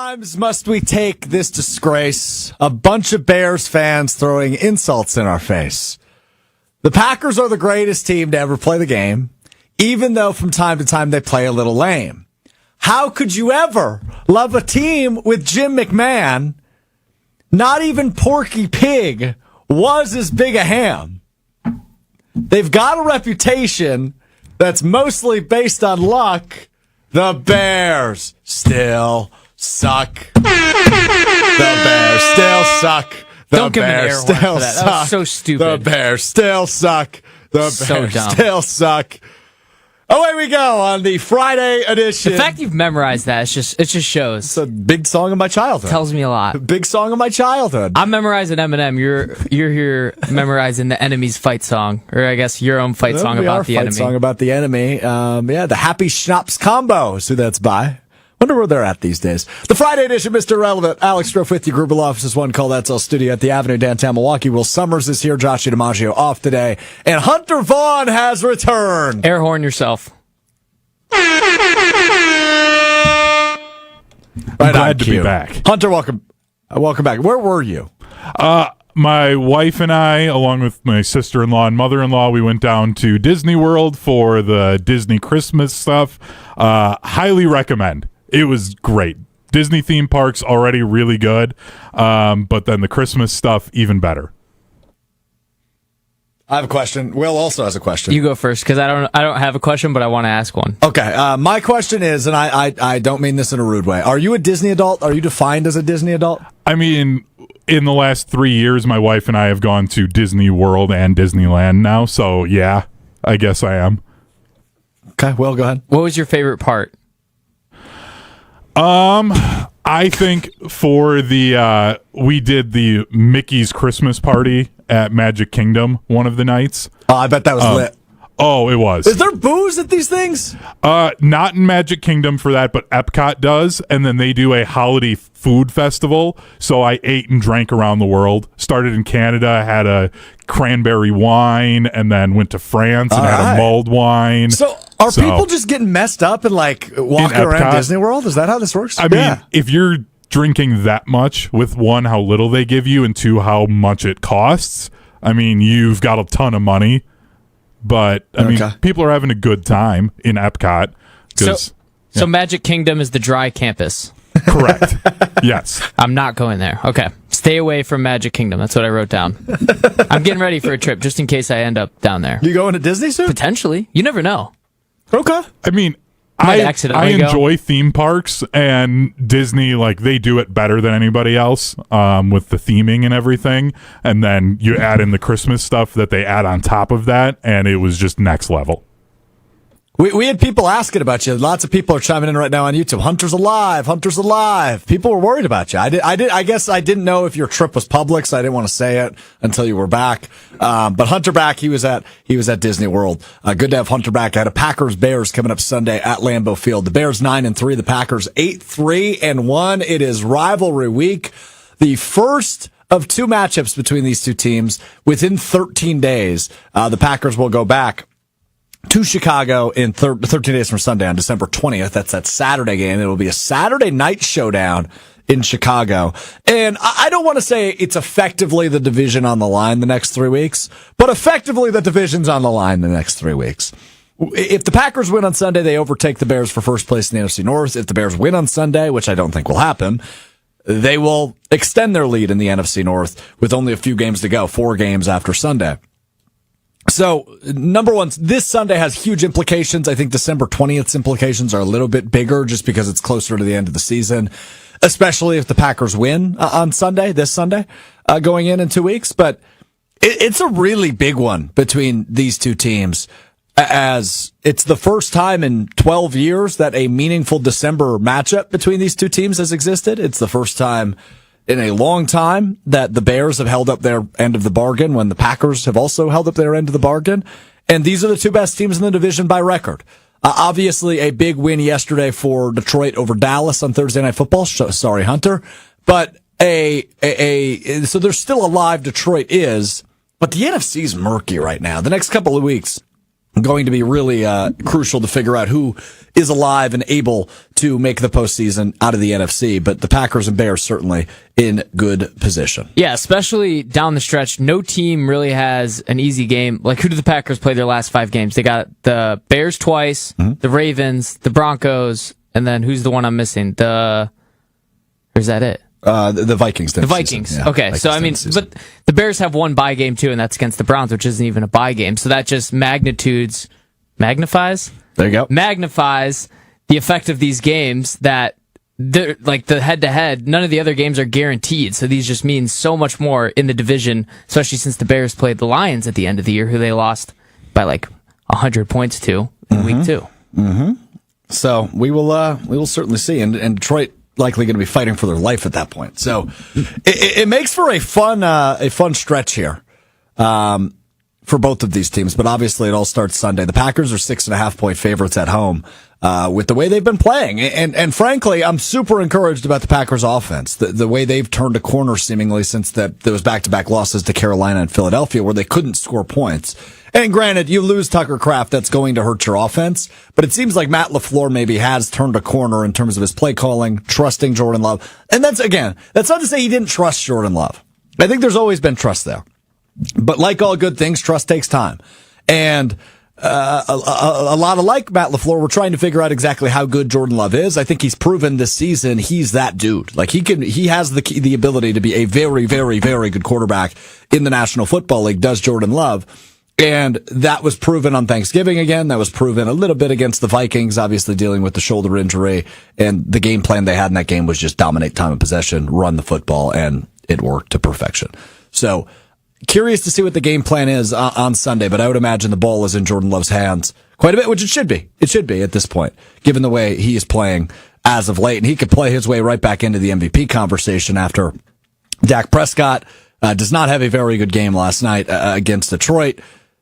times must we take this disgrace? A bunch of Bears fans throwing insults in our face. The Packers are the greatest team to ever play the game, even though from time to time they play a little lame. How could you ever love a team with Jim McMahon? Not even Porky Pig was as big a ham. They've got a reputation that's mostly based on luck. The Bears still suck. The Bears still suck. Don't give me an air horn for that. That was so stupid. The Bears still suck. The Bears still suck. Away we go on the Friday edition. The fact you've memorized that, it just shows. It's a big song of my childhood. Tells me a lot. Big song of my childhood. I'm memorizing Eminem. You're here memorizing the enemy's fight song, or I guess your own fight song about the enemy. Song about the enemy. The Happy Schnapps Combo is who that's by. Wonder where they're at these days. The Friday edition, Mr. Relevant. Alex Strouf with you. Grubel Offices 1 Call That's All Studio at the Avenue, downtown Milwaukee. Will Sommers is here. Josh DiMaggio off today. And Hunter Vaughn has returned. Air horn yourself. Right, glad to be back. Hunter, welcome back. Where were you? My wife and I, along with my sister-in-law and mother-in-law, we went down to Disney World for the Disney Christmas stuff. Highly recommend. It was great. Disney theme parks already really good, but then the Christmas stuff even better. I have a question. Will also has a question. You go first, because I don't have a question, but I want to ask one. Okay. My question is, and I don't mean this in a rude way. Are you a Disney adult? Are you defined as a Disney adult? I mean, in the last 3 years, my wife and I have gone to Disney World and Disneyland now, so yeah, I guess I am. Okay, Will, go ahead. What was your favorite part? I think for the we did the Mickey's Christmas party at Magic Kingdom one of the nights. Oh, I bet that was lit. Oh, it was. Is there booze at these things? Not in Magic Kingdom for that, but Epcot does, and then they do a holiday food festival. So I ate and drank around the world. Started in Canada, had a cranberry wine, and then went to France and had a mulled wine. So are people just getting messed up and like walking around Disney World? Is that how this works? I mean, if you're drinking that much with one, how little they give you, and two, how much it costs, I mean, you've got a ton of money. But, I mean, people are having a good time in Epcot. So Magic Kingdom is the dry campus. Correct. Yes. I'm not going there. Okay. Stay away from Magic Kingdom. That's what I wrote down. I'm getting ready for a trip just in case I end up down there. You going to Disney soon? Potentially. You never know. Okay. I mean, I enjoy theme parks, and Disney, like, they do it better than anybody else with the theming and everything. And then you add in the Christmas stuff that they add on top of that, and it was just next level. We had people asking about you. Lots of people are chiming in right now on YouTube. Hunter's alive. Hunter's alive. People were worried about you. I guess I didn't know if your trip was public, so I didn't want to say it until you were back. But Hunter back. He was at Disney World. Good to have Hunter back. I had a Packers Bears coming up Sunday at Lambeau Field. The Bears 9-3. The Packers 8-3-1. It is rivalry week. The first of two matchups between these two teams within 13 days. The Packers will go back to Chicago in 13 days from Sunday on December 20th. That's that Saturday game. It will be a Saturday night showdown in Chicago. And I don't want to say it's effectively the division on the line the next 3 weeks, but effectively the division's on the line the next 3 weeks. If the Packers win on Sunday, they overtake the Bears for first place in the NFC North. If the Bears win on Sunday, which I don't think will happen, they will extend their lead in the NFC North with only a few games to go, 4 games after Sunday. So, number one, this Sunday has huge implications. I think December 20th's implications are a little bit bigger just because it's closer to the end of the season, especially if the Packers win on Sunday, this Sunday, going in 2 weeks. But it's a really big one between these two teams, as it's the first time in 12 years that a meaningful December matchup between these two teams has existed. It's the first time in a long time that the Bears have held up their end of the bargain when the Packers have also held up their end of the bargain. And these are the two best teams in the division by record. Obviously a big win yesterday for Detroit over Dallas on Thursday Night Football. Sorry, Hunter. But so they're still alive, Detroit is, but the NFC's murky right now. The next couple of weeks, going to be really crucial to figure out who is alive and able to make the postseason out of the NFC. But the Packers and Bears certainly in good position. Yeah, especially down the stretch. No team really has an easy game. Like, who do the Packers play their last 5 games? They got the Bears twice, the Ravens, the Broncos, and then who's the one I'm missing? Or is that it? The Vikings. The Vikings. Yeah, okay, Vikings so I mean, but the Bears have one bye game too, and that's against the Browns, which isn't even a bye game. So that just magnifies. There you go. Magnifies the effect of these games. That like the head-to-head, none of the other games are guaranteed. So these just mean so much more in the division, especially since the Bears played the Lions at the end of the year, who they lost by like 100 points to in week 2. Mm-hmm. So we will certainly see, and Detroit likely going to be fighting for their life at that point. So it makes for a fun stretch here for both of these teams. But obviously, it all starts Sunday. The Packers are 6.5-point favorites at home with the way they've been playing, and frankly, I'm super encouraged about the Packers' offense. The way they've turned a corner seemingly since those back-to-back losses to Carolina and Philadelphia, where they couldn't score points. And granted, you lose Tucker Kraft, that's going to hurt your offense. But it seems like Matt LaFleur maybe has turned a corner in terms of his play calling, trusting Jordan Love. And that's not to say he didn't trust Jordan Love. I think there's always been trust there. But like all good things, trust takes time. And a lot of like Matt LaFleur, we're trying to figure out exactly how good Jordan Love is. I think he's proven this season he's that dude. Like he has the ability to be a very, very, very good quarterback in the National Football League, does Jordan Love. And that was proven on Thanksgiving again. That was proven a little bit against the Vikings, obviously dealing with the shoulder injury. And the game plan they had in that game was just dominate time of possession, run the football, and it worked to perfection. So curious to see what the game plan is on Sunday, but I would imagine the ball is in Jordan Love's hands quite a bit, which it should be. It should be at this point, given the way he is playing as of late. And he could play his way right back into the MVP conversation after Dak Prescott does not have a very good game last night against Detroit.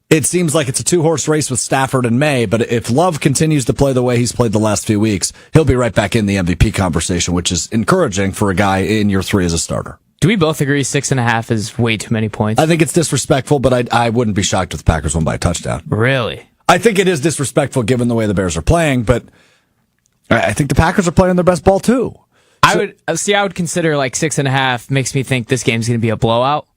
It seems like it's a 2-horse race with Stafford and May, but if Love continues to play the way he's played the last few weeks, he'll be right back in the MVP conversation, which is encouraging for a guy in year 3 as a starter. Do we both agree 6.5 is way too many points? I think it's disrespectful, but I wouldn't be shocked if the Packers won by a touchdown. Really? I think it is disrespectful given the way the Bears are playing, but I think the Packers are playing their best ball too. I would consider like 6.5 makes me think this game's going to be a blowout.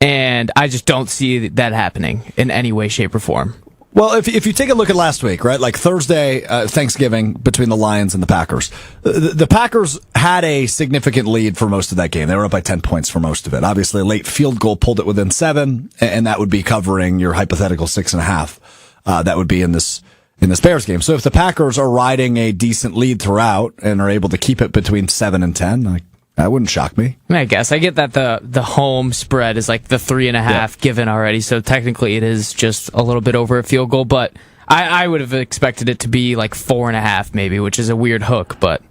And I just don't see that happening in any way, shape, or form. Well, if you take a look at last week, right, like Thursday, Thanksgiving between the Lions and the Packers, the Packers had a significant lead for most of that game. They were up by 10 points for most of it. Obviously, a late field goal pulled it within 7, and that would be covering your hypothetical 6.5. That would be in this Bears game. So if the Packers are riding a decent lead throughout and are able to keep it between 7 and 10, that wouldn't shock me. I guess I get that the home spread is like the 3.5 given already, so technically it is just a little bit over a field goal. But I would have expected it to be like 4.5 maybe, which is a weird hook, but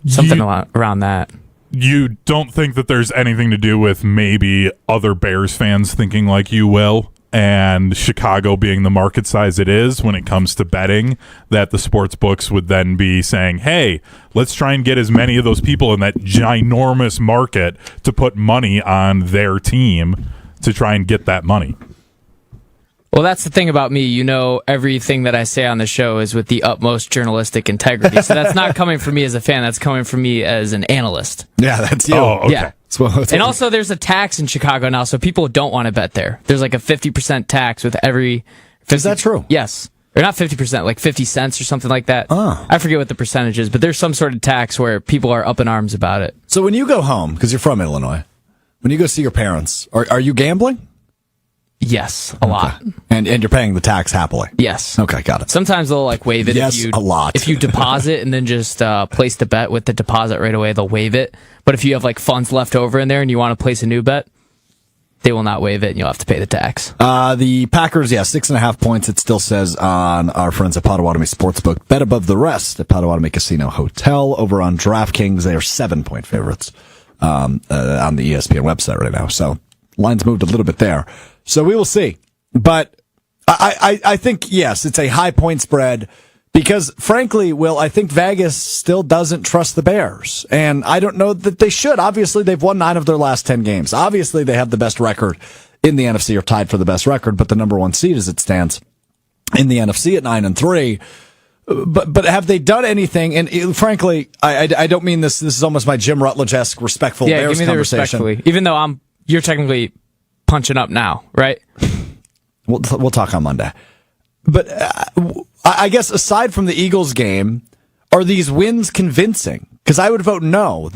something around that. You don't think that there's anything to do with maybe other Bears fans thinking like you will, and Chicago being the market size it is when it comes to betting, that the sports books would then be saying, hey, let's try and get as many of those people in that ginormous market to put money on their team to try and get that money. Well, that's the thing about me. You know, everything that I say on the show is with the utmost journalistic integrity. So that's not coming from me as a fan. That's coming from me as an analyst. Yeah, that's you. Oh, okay. Yeah. And also, there's a tax in Chicago now, so people don't want to bet there. There's like a 50% tax with every... Is that true? Yes. Or not 50%, like 50 cents or something like that. Oh. I forget what the percentage is, but there's some sort of tax where people are up in arms about it. So when you go home, because you're from Illinois, when you go see your parents, are you gambling? Yes, a lot. And you're paying the tax happily? Yes. Okay, got it. Sometimes they'll like waive it. Yes, a lot. If you deposit and then just place the bet with the deposit right away, they'll waive it. But if you have like funds left over in there and you want to place a new bet, they will not waive it and you'll have to pay the tax. The Packers, 6.5 points. It still says on our friends at Potawatomi Sportsbook. Bet above the rest at Potawatomi Casino Hotel. Over on DraftKings, they are 7-point favorites on the ESPN website right now. So line's moved a little bit there. So we will see. But I think, yes, it's a high point spread because, frankly, Will, I think Vegas still doesn't trust the Bears. And I don't know that they should. Obviously, they've won 9 of their last 10 games. Obviously, they have the best record in the NFC or tied for the best record, but the number 1 seed as it stands in the NFC at 9-3. But have they done anything? And frankly, I don't mean this. This is almost my Jim Rutledge-esque respectful Bears give me conversation. The respectfully. Even though you're technically punching up now, right? We'll talk on Monday. But I guess aside from the Eagles game, are these wins convincing? Because I would vote no.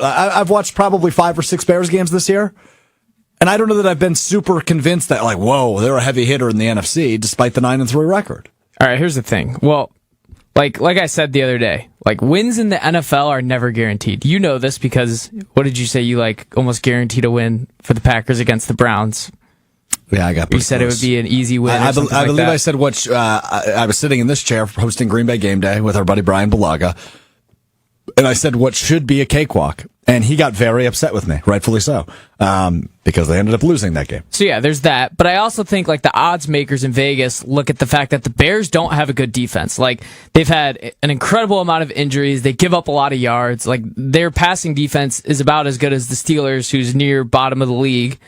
I've watched probably 5 or 6 Bears games this year, and I don't know that I've been super convinced that, like, whoa, they're a heavy hitter in the NFC, despite the 9-3 record. All right, here's the thing. Well, like I said the other day, like, wins in the NFL are never guaranteed. You know this because, what did you say? You, like, almost guaranteed a win for the Packers against the Browns. Yeah, I got. You said close. It would be an easy win. I believe that. I said what. I was sitting in this chair hosting Green Bay Game Day with our buddy Brian Balaga, and I said what should be a cakewalk, and he got very upset with me, rightfully so, because they ended up losing that game. So yeah, there's that. But I also think like the odds makers in Vegas look at the fact that the Bears don't have a good defense. Like they've had an incredible amount of injuries. They give up a lot of yards. Like their passing defense is about as good as the Steelers, who's near bottom of the league.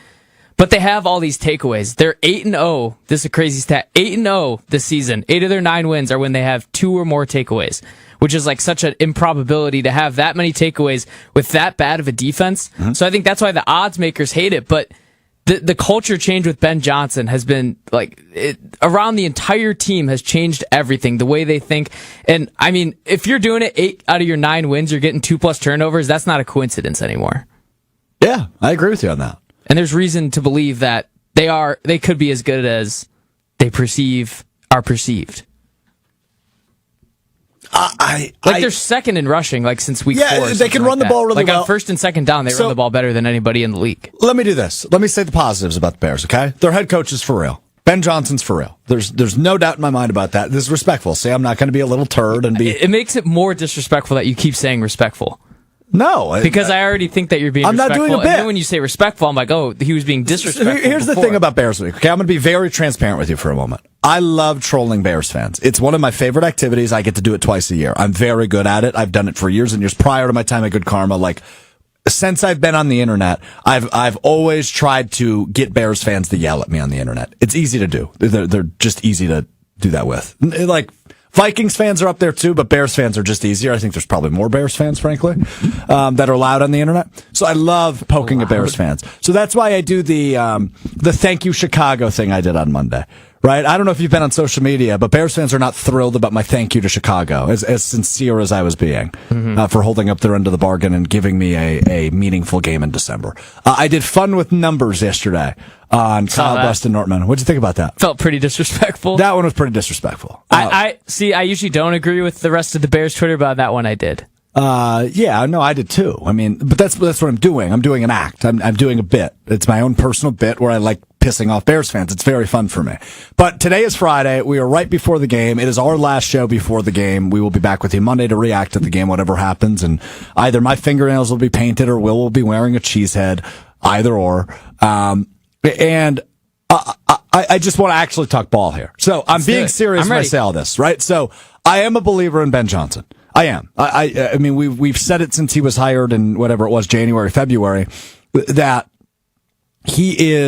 But they have all these takeaways. They're 8-0. This is a crazy stat. 8-0 this season. 8 of their 9 wins are when they have 2 or more takeaways, which is like such an improbability to have that many takeaways with that bad of a defense. Mm-hmm. So I think that's why the odds makers hate it. But the culture change with Ben Johnson has been like around the entire team has changed everything, the way they think. And I mean, if you're doing it 8 out of your 9 wins, you're getting 2+ turnovers. That's not a coincidence anymore. Yeah, I agree with you on that. And there's reason to believe that they could be as good as they are perceived. They're second in rushing, like since week 4. Yeah, they can run the ball really well. Like on first and second down, they run the ball better than anybody in the league. Let me do this. Let me say the positives about the Bears, okay? Their head coach is for real. Ben Johnson's for real. There's no doubt in my mind about that. This is respectful. See, I'm not going to be a little turd and be... It makes it more disrespectful that you keep saying respectful. No. Because I already think that you're being respectful. I'm not doing a bit. And then when you say respectful, I'm like, oh, he was being disrespectful. Here's the thing about Bears Week, okay? I'm going to be very transparent with you for a moment. I love trolling Bears fans. It's one of my favorite activities. I get to do it twice a year. I'm very good at it. I've done it for years and years prior to my time at Good Karma. Like, since I've been on the internet, I've always tried to get Bears fans to yell at me on the internet. It's easy to do. They're just easy to do that with. Like, Vikings fans are up there too, but Bears fans are just easier. I think there's probably more Bears fans, frankly, that are loud on the internet. So I love poking at Bears fans. So that's why I do the thank you Chicago thing I did on Monday. Right? I don't know if you've been on social media, but Bears fans are not thrilled about my thank you to Chicago, as sincere as I was being, for holding up their end of the bargain and giving me a meaningful game in December. I did fun with numbers yesterday on Kyle West and Nortman. What'd you think about that? Felt pretty disrespectful. That one was pretty disrespectful. I usually don't agree with the rest of the Bears Twitter, but on that one I did. Yeah, no, I did too. I mean, but that's what I'm doing. I'm doing an act. I'm doing a bit. It's my own personal bit where I like pissing off Bears fans. It's very fun for me. But today is Friday. We are right before the game. It is our last show before the game. We will be back with you Monday to react to the game, whatever happens. And either my fingernails will be painted or Will will be wearing a cheese head, either or. And I just want to actually talk ball here. So I'm being serious when I say all this, right? So I am a believer in Ben Johnson. I am. I mean, we've said it since he was hired in whatever it was, January, February, that he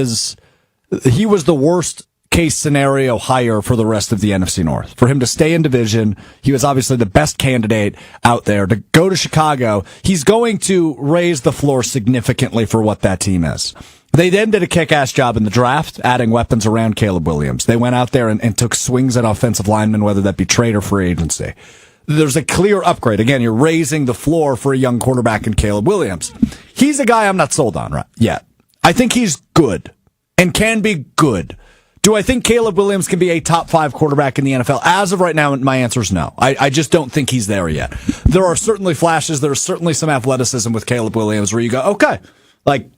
was the worst case scenario hire for the rest of the NFC North. For him to stay in division, he was obviously the best candidate out there. To go to Chicago, he's going to raise the floor significantly for what that team is. They then did a kick-ass job in the draft, adding weapons around Caleb Williams. They went out there and took swings at offensive linemen, whether that be trade or free agency. There's a clear upgrade. Again, you're raising the floor for a young quarterback in Caleb Williams. He's a guy I'm not sold on right yet. I think he's good and can be good. Do I think Caleb Williams can be a top 5 quarterback in the NFL? As of right now, my answer is no. I just don't think he's there yet. There are certainly flashes. There's certainly some athleticism with Caleb Williams where you go, okay, like,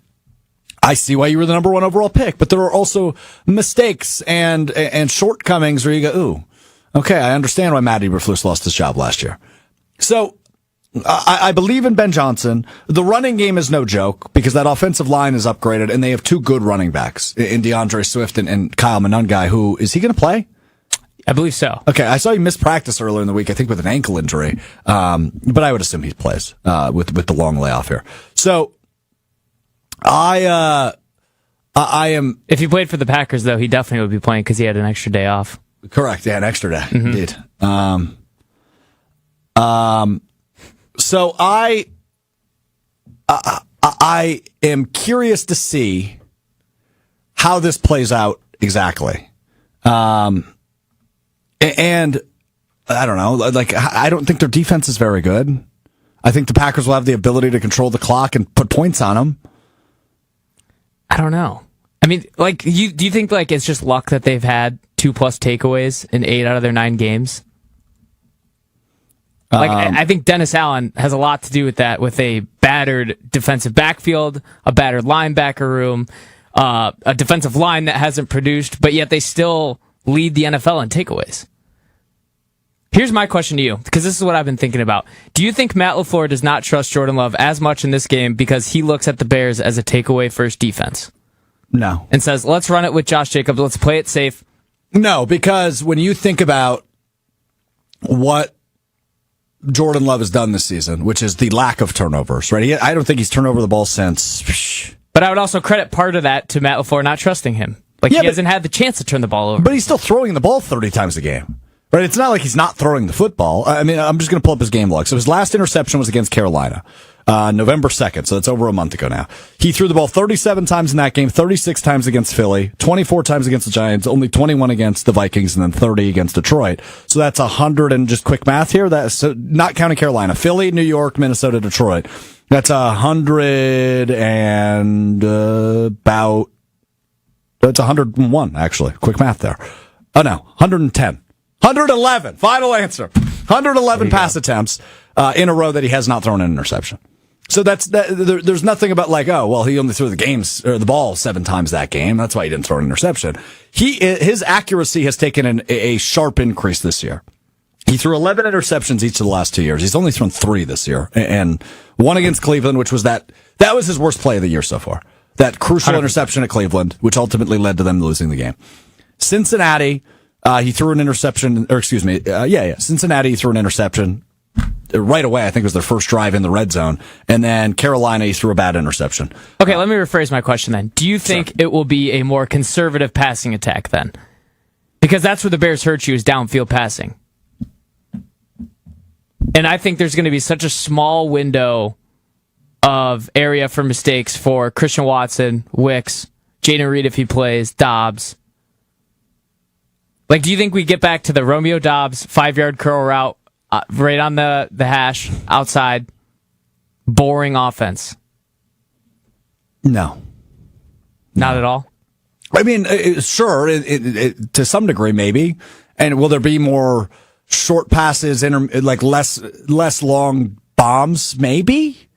I see why you were the number 1 overall pick, but there are also mistakes and shortcomings where you go, ooh, okay, I understand why Matt Eberflus lost his job last year. So I believe in Ben Johnson. The running game is no joke because that offensive line is upgraded and they have 2 good running backs in DeAndre Swift and Kyle Monungai, who, is he going to play? I believe so. Okay, I saw he missed practice earlier in the week, I think with an ankle injury, but I would assume he plays with the long layoff here. So I am. If he played for the Packers, though, he definitely would be playing because he had an extra day off. Correct. Yeah, an extra day, indeed. So I am curious to see how this plays out exactly. And I don't know, like, I don't think their defense is very good. I think the Packers will have the ability to control the clock and put points on them. I don't know. I mean, like, do you think like it's just luck that they've had 2+ takeaways in 8 out of their 9 games? Like, I think Dennis Allen has a lot to do with that, with a battered defensive backfield, a battered linebacker room, a defensive line that hasn't produced, but yet they still lead the NFL in takeaways. Here's my question to you, because this is what I've been thinking about. Do you think Matt LaFleur does not trust Jordan Love as much in this game because he looks at the Bears as a takeaway first defense? No. And says, let's run it with Josh Jacobs, let's play it safe. No, because when you think about what Jordan Love has done this season, which is the lack of turnovers, right? I don't think he's turned over the ball since. But I would also credit part of that to Matt LaFleur not trusting him. Like, he hasn't had the chance to turn the ball over. But he's still throwing the ball 30 times a game. Right, it's not like he's not throwing the football. I mean, I'm just going to pull up his game log. So his last interception was against Carolina, November 2nd. So that's over a month ago now. He threw the ball 37 times in that game, 36 times against Philly, 24 times against the Giants, only 21 against the Vikings, and then 30 against Detroit. So that's 100 and just quick math here. That's so not counting Carolina, Philly, New York, Minnesota, Detroit. That's 100 and about. That's 101 actually. Quick math there. Oh no, 110. 111. Final answer. 111 pass attempts in a row that he has not thrown an interception. So there's nothing about like, oh, well, he only threw the ball 7 times that game. That's why he didn't throw an interception. His accuracy has taken a sharp increase this year. He threw 11 interceptions each of the last 2 years. He's only thrown 3 this year, and one against Cleveland, which was that was his worst play of the year so far. That crucial 100%. Interception at Cleveland, which ultimately led to them losing the game. Cincinnati. He threw an interception, Cincinnati, he threw an interception right away. I think it was their first drive in the red zone. And then Carolina, he threw a bad interception. Okay, let me rephrase my question then. Do you think it will be a more conservative passing attack then? Because that's where the Bears hurt you, is downfield passing. And I think there's going to be such a small window of area for mistakes for Christian Watson, Wicks, Jaden Reed if he plays, Dobbs. Like, do you think we get back to the Romeo Dobbs 5-yard curl route right on the hash outside, boring offense? No. Not at all? I mean, sure, to some degree, maybe. And will there be more short passes, like less long bombs? Maybe.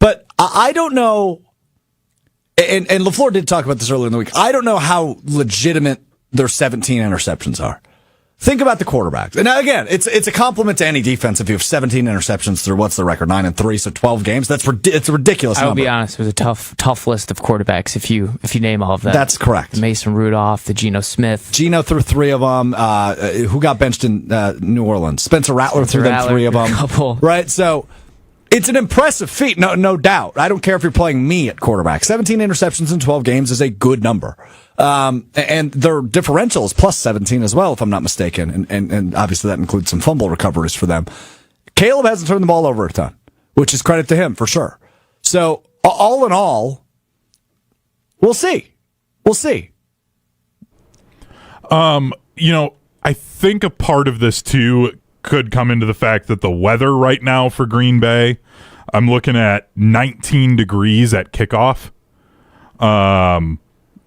But I don't know. And LaFleur did talk about this earlier in the week. I don't know how legitimate their 17 interceptions are. Think about the quarterbacks. And now again, it's a compliment to any defense if you have 17 interceptions through what's the record, 9-3, so 12 games. It's a ridiculous number. I will be honest, it was a tough list of quarterbacks if you name all of them. That's correct. The Mason Rudolph, the Geno Smith. Geno threw 3 of them. Who got benched in New Orleans? Spencer Rattler threw them 3 of them. Couple. Right, so it's an impressive feat, no doubt. I don't care if you're playing me at quarterback. 17 interceptions in 12 games is a good number. And their differential is plus 17 as well, if I'm not mistaken. And obviously that includes some fumble recoveries for them. Caleb hasn't turned the ball over a ton, which is credit to him for sure. So all in all, we'll see. I think a part of this too could come into the fact that the weather right now for Green Bay, I'm looking at 19 degrees at kickoff.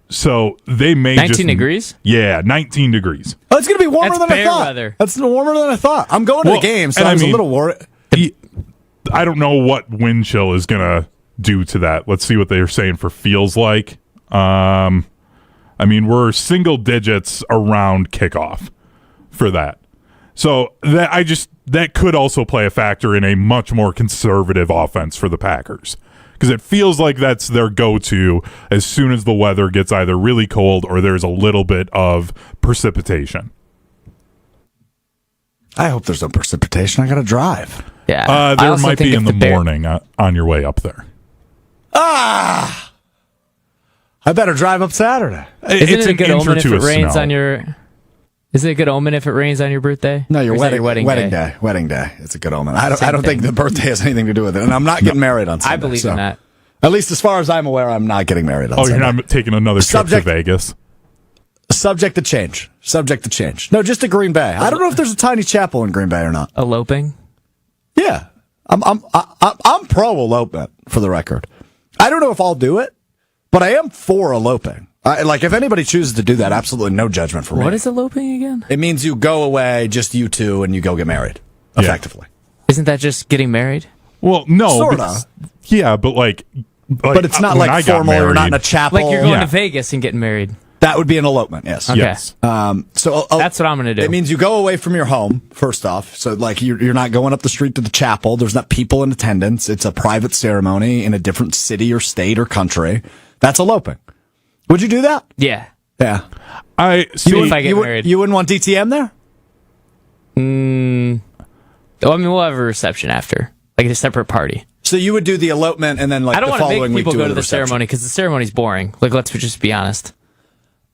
So they may 19 degrees? Yeah, 19 degrees. Oh, it's going to be warmer than I thought. Weather. That's warmer than I thought. I'm going to the game, so I was a little worried. I don't know what wind chill is going to do to that. Let's see what they're saying for feels like. We're single digits around kickoff for that. So that could also play a factor in a much more conservative offense for the Packers. Because it feels like that's their go-to as soon as the weather gets either really cold or there's a little bit of precipitation. I hope there's no precipitation. I got to drive. Yeah. There might be in the morning on your way up there. I better drive up Saturday. Isn't it a good omen if it rains on your Is it a good omen if it rains on your birthday? No, your Or is that wedding day. Wedding day. It's a good omen. I don't think the birthday has anything to do with it. And I'm not getting married on Sunday. I believe in that. At least as far as I'm aware, I'm not getting married on Sunday. You're not taking another trip to Vegas? Subject to change. No, just to Green Bay. I don't know if there's a tiny chapel in Green Bay or not. Eloping? Yeah. I'm pro elopement, for the record. I don't know if I'll do it, but I am for eloping. If anybody chooses to do that, absolutely no judgment for me. What is eloping again? It means you go away, just you two, and you go get married, effectively. Isn't that just getting married? Well, no. Sorta. But it's not like formal or not in a chapel. Like you're going to Vegas and getting married. That would be an elopement, yes. Okay. Yes. So that's what I'm going to do. It means you go away from your home, first off. So, you're not going up the street to the chapel. There's not people in attendance. It's a private ceremony in a different city or state or country. That's eloping. Would you do that? Yeah. Yeah. If I get married. You wouldn't want DTM there? We'll have a reception after. Like a separate party. So you would do the elopement and then I don't the want to following make week people do go to the reception. ceremony because the ceremony's boring. Like, let's just be honest.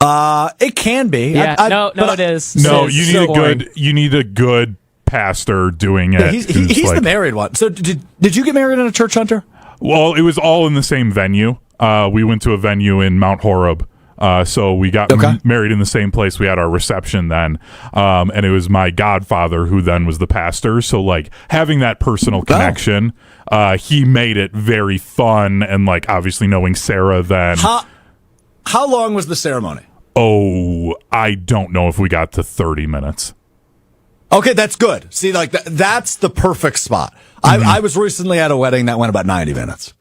It can be. Yeah. It is. No, It's you need so a boring. good. You need a good pastor doing it. Yeah, he's the married one. So did you get married in a church, Hunter? Well, it was all in the same venue. We went to a venue in Mount Horeb. So we got married in the same place. We had our reception then. And it was my godfather who then was the pastor. So having that personal connection, he made it very fun. And obviously knowing Sarah then. How long was the ceremony? Oh, I don't know if we got to 30 minutes. Okay, that's good. See, that's the perfect spot. I was recently at a wedding that went about 90 minutes.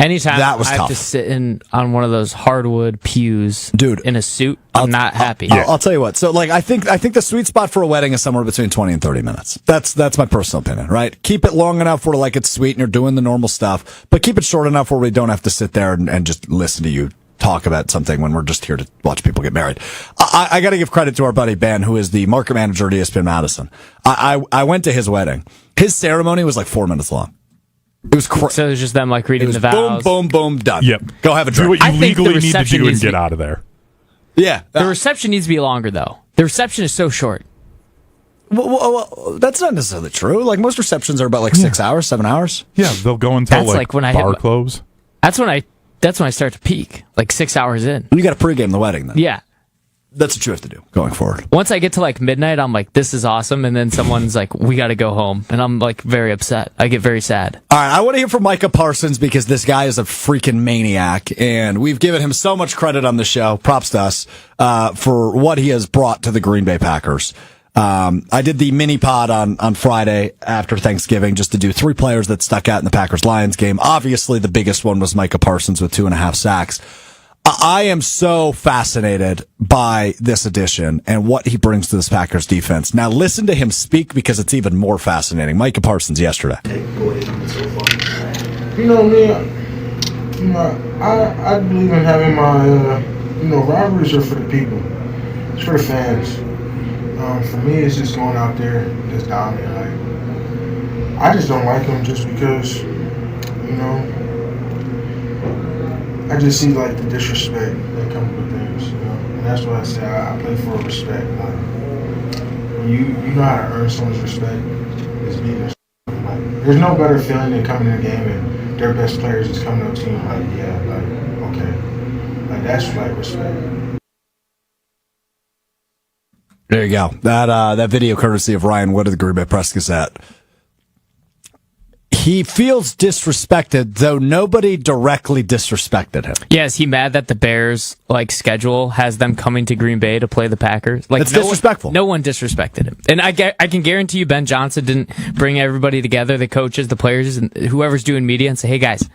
Anytime that was I have tough. to sit on one of those hardwood pews, dude, in a suit, I'm not happy. I'll tell you what. So, I think the sweet spot for a wedding is somewhere between 20 and 30 minutes. That's my personal opinion, right? Keep it long enough where it's sweet and you're doing the normal stuff, but keep it short enough where we don't have to sit there and just listen to you talk about something when we're just here to watch people get married. I got to give credit to our buddy Ben, who is the market manager at ESPN Madison. I went to his wedding. His ceremony was 4 minutes long. It was crazy. So it was just them reading the vows. Boom, boom, boom, done. Yep. Go have a Do drink. what you I think the legally need to reception do and needs to get be- out of there. Yeah. The reception needs to be longer, though. The reception is so short. Well, that's not necessarily true. Most receptions are about 6 hours, 7 hours. Yeah, they'll go until That's when I bar hit- close. That's when I start to peak, 6 hours in. You got to pregame the wedding then. Yeah. That's what you have to do going forward. Once I get to midnight, I'm this is awesome. And then someone's we got to go home. And I'm very upset. I get very sad. All right, I want to hear from Micah Parsons because this guy is a freaking maniac, and we've given him so much credit on the show. Props to us for what he has brought to the Green Bay Packers. I did the mini pod on Friday after Thanksgiving just to do 3 players that stuck out in the Packers-Lions game. Obviously, the biggest one was Micah Parsons with 2.5 sacks. I am so fascinated by this addition and what he brings to this Packers defense. Now listen to him speak because it's even more fascinating. Micah Parsons yesterday. You know me, I believe in having my, rivalries are for the people. It's for the fans. For me, it's just going out there, just dominating. I just don't like him just because, I just see the disrespect that comes with things, and that's why I say I play for respect. When you know how to earn someone's respect, is beating. There's no better feeling than coming in a game and their best players is coming up to you okay, that's respect. There you go. That video courtesy of Ryan Wood of the Green Bay Press Gazette. He feels disrespected, though nobody directly disrespected him. Yeah, is he mad that the Bears schedule has them coming to Green Bay to play the Packers? It's disrespectful. No one disrespected him, and I can guarantee you, Ben Johnson didn't bring everybody together, the coaches, the players, and whoever's doing media, and say, "Hey guys,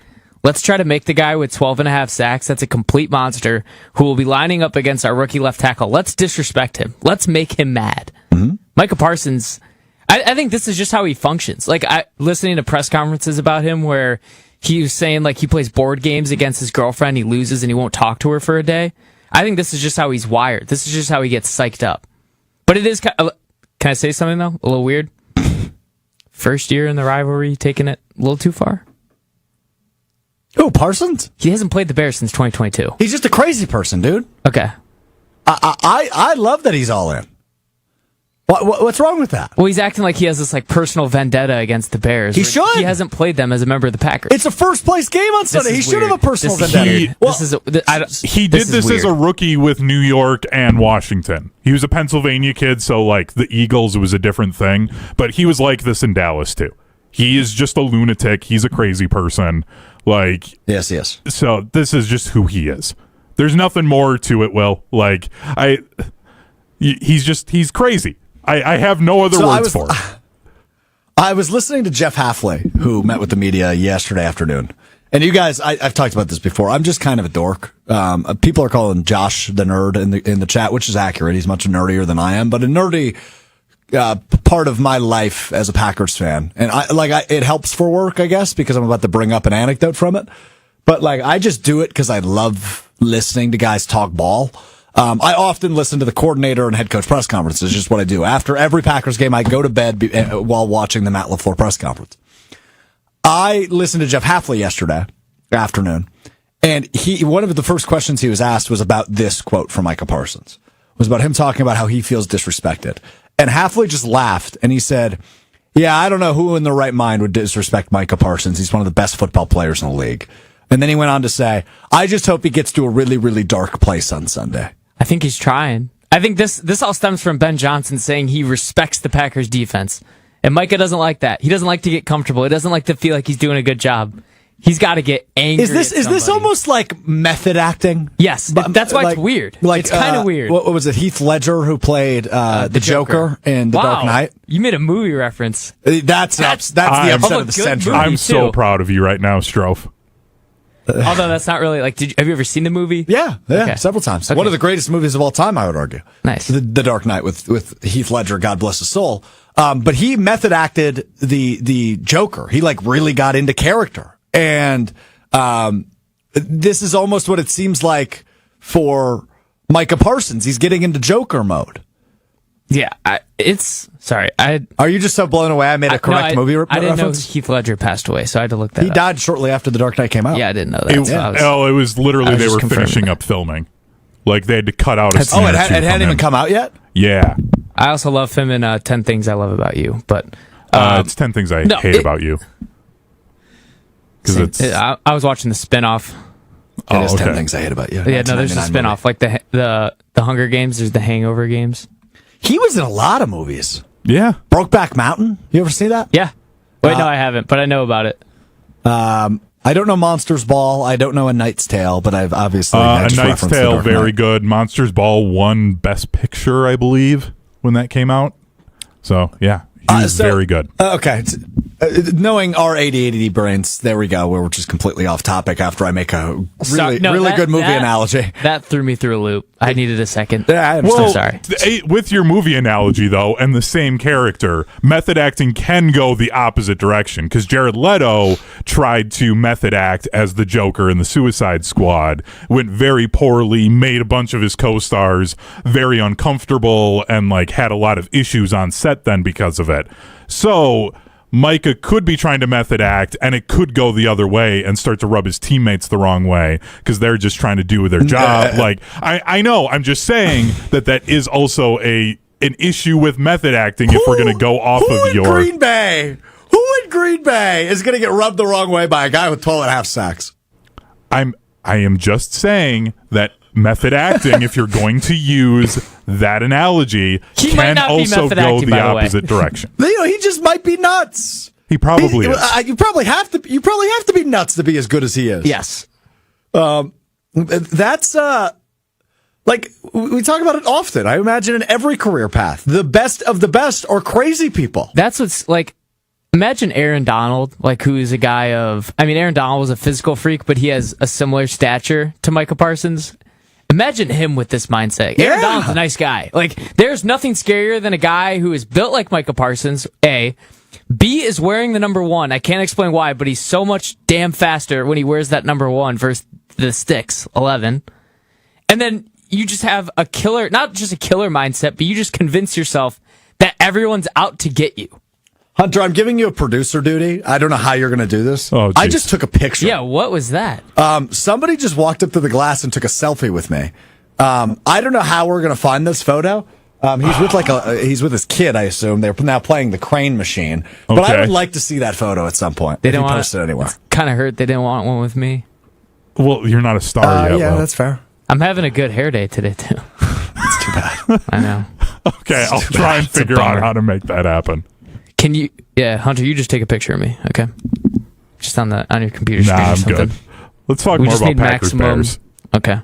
let's try to make the guy with 12.5 sacks that's a complete monster who will be lining up against our rookie left tackle. Let's disrespect him. Let's make him mad." Mm-hmm. Micah Parsons. I think this is just how he functions. Listening to press conferences about him where he was saying he plays board games against his girlfriend, he loses and he won't talk to her for a day. I think this is just how he's wired. This is just how he gets psyched up. But it is, can I say something though? A little weird? First year in the rivalry, taking it a little too far? Oh, Parsons? He hasn't played the Bears since 2022. He's just a crazy person, dude. Okay. I love that he's all in. What's wrong with that? Well, he's acting like he has this like personal vendetta against the Bears. He should. He hasn't played them as a member of the Packers. It's a first place game on Sunday. He should have a personal this vendetta. He did this as a rookie with New York and Washington. He was a Pennsylvania kid, so like the Eagles was a different thing. But he was like this in Dallas too. He is just a lunatic. He's a crazy person. Like yes. So this is just who he is. There's nothing more to it. Will like he's crazy. I have no other words for it. I was listening to Jeff Halfley, who met with the media yesterday afternoon. And you guys, I've talked about this before. I'm just kind of a dork. People are calling Josh the nerd in the chat, which is accurate. He's much nerdier than I am, but a nerdy part of my life as a Packers fan. And it helps for work, I guess, because I'm about to bring up an anecdote from it. But like, I just do it because I love listening to guys talk ball. I often listen to the coordinator and head coach press conferences. It's just what I do. After every Packers game, I go to bed while watching the Matt LaFleur press conference. I listened to Jeff Halfley yesterday afternoon, and one of the first questions he was asked was about this quote from Micah Parsons. It was about him talking about how he feels disrespected. And Halfley just laughed, and he said, yeah, I don't know who in their right mind would disrespect Micah Parsons. He's one of the best football players in the league. And then he went on to say, I just hope he gets to a really, really dark place on Sunday. I think he's trying. I think this all stems from Ben Johnson saying he respects the Packers defense. And Micah doesn't like that. He doesn't like to get comfortable. He doesn't like to feel like he's doing a good job. He's got to get angry. Is this almost like method acting? Yes. That's why it's weird. It's kind of weird. What was it? Heath Ledger who played the Joker in The Dark Knight? You made a movie reference. That's the upset of the century. I'm so proud of you right now, Strouf. Although that's not really like. Have you ever seen the movie? Yeah, okay. Several times. Okay. One of the greatest movies of all time, I would argue. Nice. The Dark Knight with Heath Ledger, God bless his soul. But he method acted the Joker. He like really got into character, and this is almost what it seems like for Micah Parsons. He's getting into Joker mode. Yeah, sorry. Are you just so blown away? I made a correct movie reference? I didn't know Heath Ledger passed away, so I had to look that up. He died shortly after The Dark Knight came out. Yeah, I didn't know that. It was literally they were finishing up filming. Like they had to cut out a scene. It hadn't even come out yet? Yeah. I also love him in 10 Things I Love About You, but it's 10 Things I Hate About You. Because I was watching the spinoff. It is 10 Things I Hate About You. Yeah, no, there's a spinoff like the Hunger Games. There's the Hangover games. He was in a lot of movies. Yeah. Brokeback Mountain. You ever see that? Yeah. Wait, no, I haven't, but I know about it. I don't know Monsters Ball. I don't know A Knight's Tale, but I've obviously A Knight's Tale, very good. Monsters Ball won Best Picture, I believe, when that came out. So yeah, he was very good. Okay. Knowing our ADD brains, there we go. We're just completely off topic after I make a really good movie analogy. That threw me through a loop. I needed a second. Yeah, I'm so sorry. With your movie analogy, though, and the same character, method acting can go the opposite direction, because Jared Leto tried to method act as the Joker in the Suicide Squad, went very poorly, made a bunch of his co-stars very uncomfortable, and like had a lot of issues on set then because of it. So Micah could be trying to method act, and it could go the other way and start to rub his teammates the wrong way because they're just trying to do their job. Like I know, I'm just saying that is also an issue with method acting. If we're going to go off of your Green Bay, who in Green Bay is going to get rubbed the wrong way by a guy with 12.5 sacks? I am just saying that method acting, if you're going to use that analogy, can also go the opposite direction. He just might be nuts. He probably is. You probably have to be nuts to be as good as he is. Yes. That's like we talk about it often. I imagine in every career path, the best of the best are crazy people. That's what's like. Imagine Aaron Donald, like who is a guy of. I mean, Aaron Donald was a physical freak, but he has a similar stature to Micah Parsons. Imagine him with this mindset. Yeah. Aaron Donald's a nice guy. Like, there's nothing scarier than a guy who is built like Micah Parsons, A. B is wearing the number 1. I can't explain why, but he's so much damn faster when he wears that number 1 versus the sticks, 11. And then you just have a killer, not just a killer mindset, but you just convince yourself that everyone's out to get you. Hunter, I'm giving you a producer duty. I don't know how you're going to do this. Oh, I just took a picture. Yeah, what was that? Somebody just walked up to the glass and took a selfie with me. I don't know how we're going to find this photo, He's with he's with his kid, I assume. They're now playing the crane machine. But I would like to see that photo at some point. They don't post it anywhere. Kind of hurt they didn't want one with me. Well, you're not a star yet. Yeah, though. that's fair. I'm having a good hair day today too. That's too bad. I know. Okay, I'll try and figure out how to make that happen. Can you? Yeah, Hunter, you just take a picture of me, okay? Just on your computer screen. Nah, or I'm something. good. Let's talk We more just about need Packers maximum. Bears. Okay.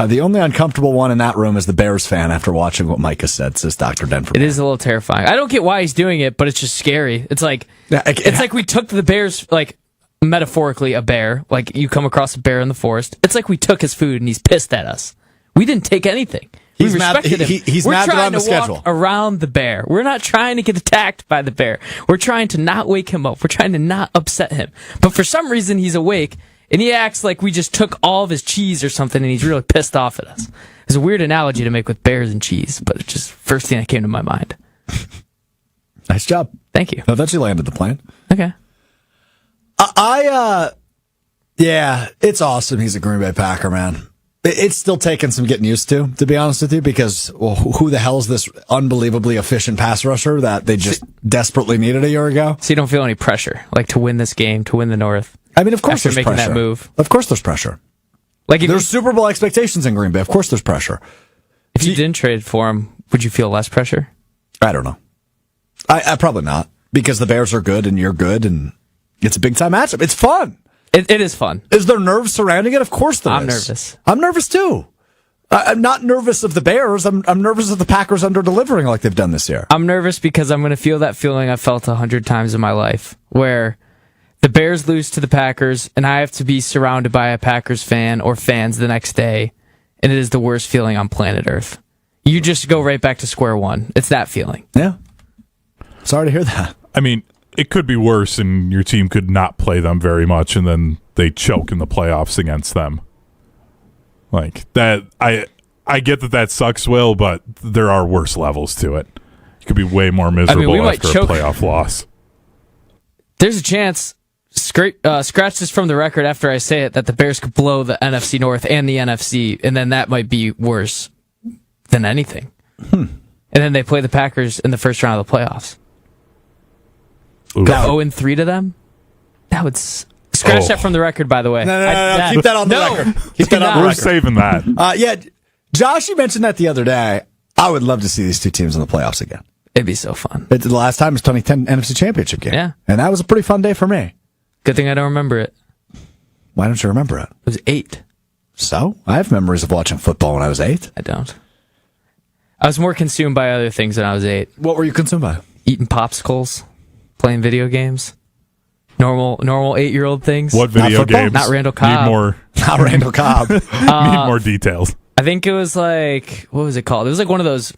The only uncomfortable one in that room is the Bears fan after watching what Micah said, says Dr. Denver. It is a little terrifying. I don't get why he's doing it, but it's just scary. It's like it's like we took the Bears, like metaphorically a bear, like you come across a bear in the forest. It's like we took his food and he's pissed at us. We didn't take anything. He's we respected mad, him. He's We're mad trying on the to schedule. walk around the bear. We're not trying to get attacked by the bear. We're trying to not wake him up. We're trying to not upset him. But for some reason, he's awake and he acts like we just took all of his cheese or something and he's really pissed off at us. It's a weird analogy to make with bears and cheese, but it's just first thing that came to my mind. Nice job. Thank you. I thought you landed the plane. Okay. Yeah, it's awesome. He's a Green Bay Packer, man. It's still taking some getting used to be honest with you, because who the hell is this unbelievably efficient pass rusher that they just desperately needed a year ago? So you don't feel any pressure, like to win this game, to win the North. I mean, of course After there's making pressure. that move. Of course there's pressure. Like if There's Super Bowl expectations in Green Bay. Of course there's pressure. if you didn't trade for him, would you feel less pressure? I don't know. I probably not, because the Bears are good and you're good, and it's a big time matchup. It's fun. It is fun. Is there nerves surrounding it? Of course there is. I'm nervous. I'm nervous too. I'm not nervous of the Bears. I'm nervous of the Packers under-delivering like they've done this year. I'm nervous because I'm going to feel that feeling I've felt 100 times in my life, where the Bears lose to the Packers and I have to be surrounded by a Packers fan or fans the next day, and it is the worst feeling on planet Earth. You just go right back to square one. It's that feeling. Yeah. Sorry to hear that. I mean, it could be worse, and your team could not play them very much, and then they choke in the playoffs against them. Like that, I get that sucks, Will, but there are worse levels to it. You could be way more miserable we might after choke. a playoff loss. There's a chance, scratch this from the record after I say it, that the Bears could blow the NFC North and the NFC, and then that might be worse than anything. And then they play the Packers in the first round of the playoffs. Oof. That 0-3 to them? That would... Scratch that from the record, by the way. No. Keep that on the record. Keep that on the We're record. saving that. Yeah, Josh, you mentioned that the other day. I would love to see these two teams in the playoffs again. It'd be so fun. The last time was 2010 NFC Championship game. Yeah. And that was a pretty fun day for me. Good thing I don't remember it. Why don't you remember it? It was 8. So? I have memories of watching football when I was 8. I don't. I was more consumed by other things when I was 8. What were you consumed by? Eating popsicles, playing video games. Normal 8-year-old things. What video football? games? Not Randall Cobb. Need more. Not Randall Cobb. Need more details. I think it was like, what was it called? It was like one of those,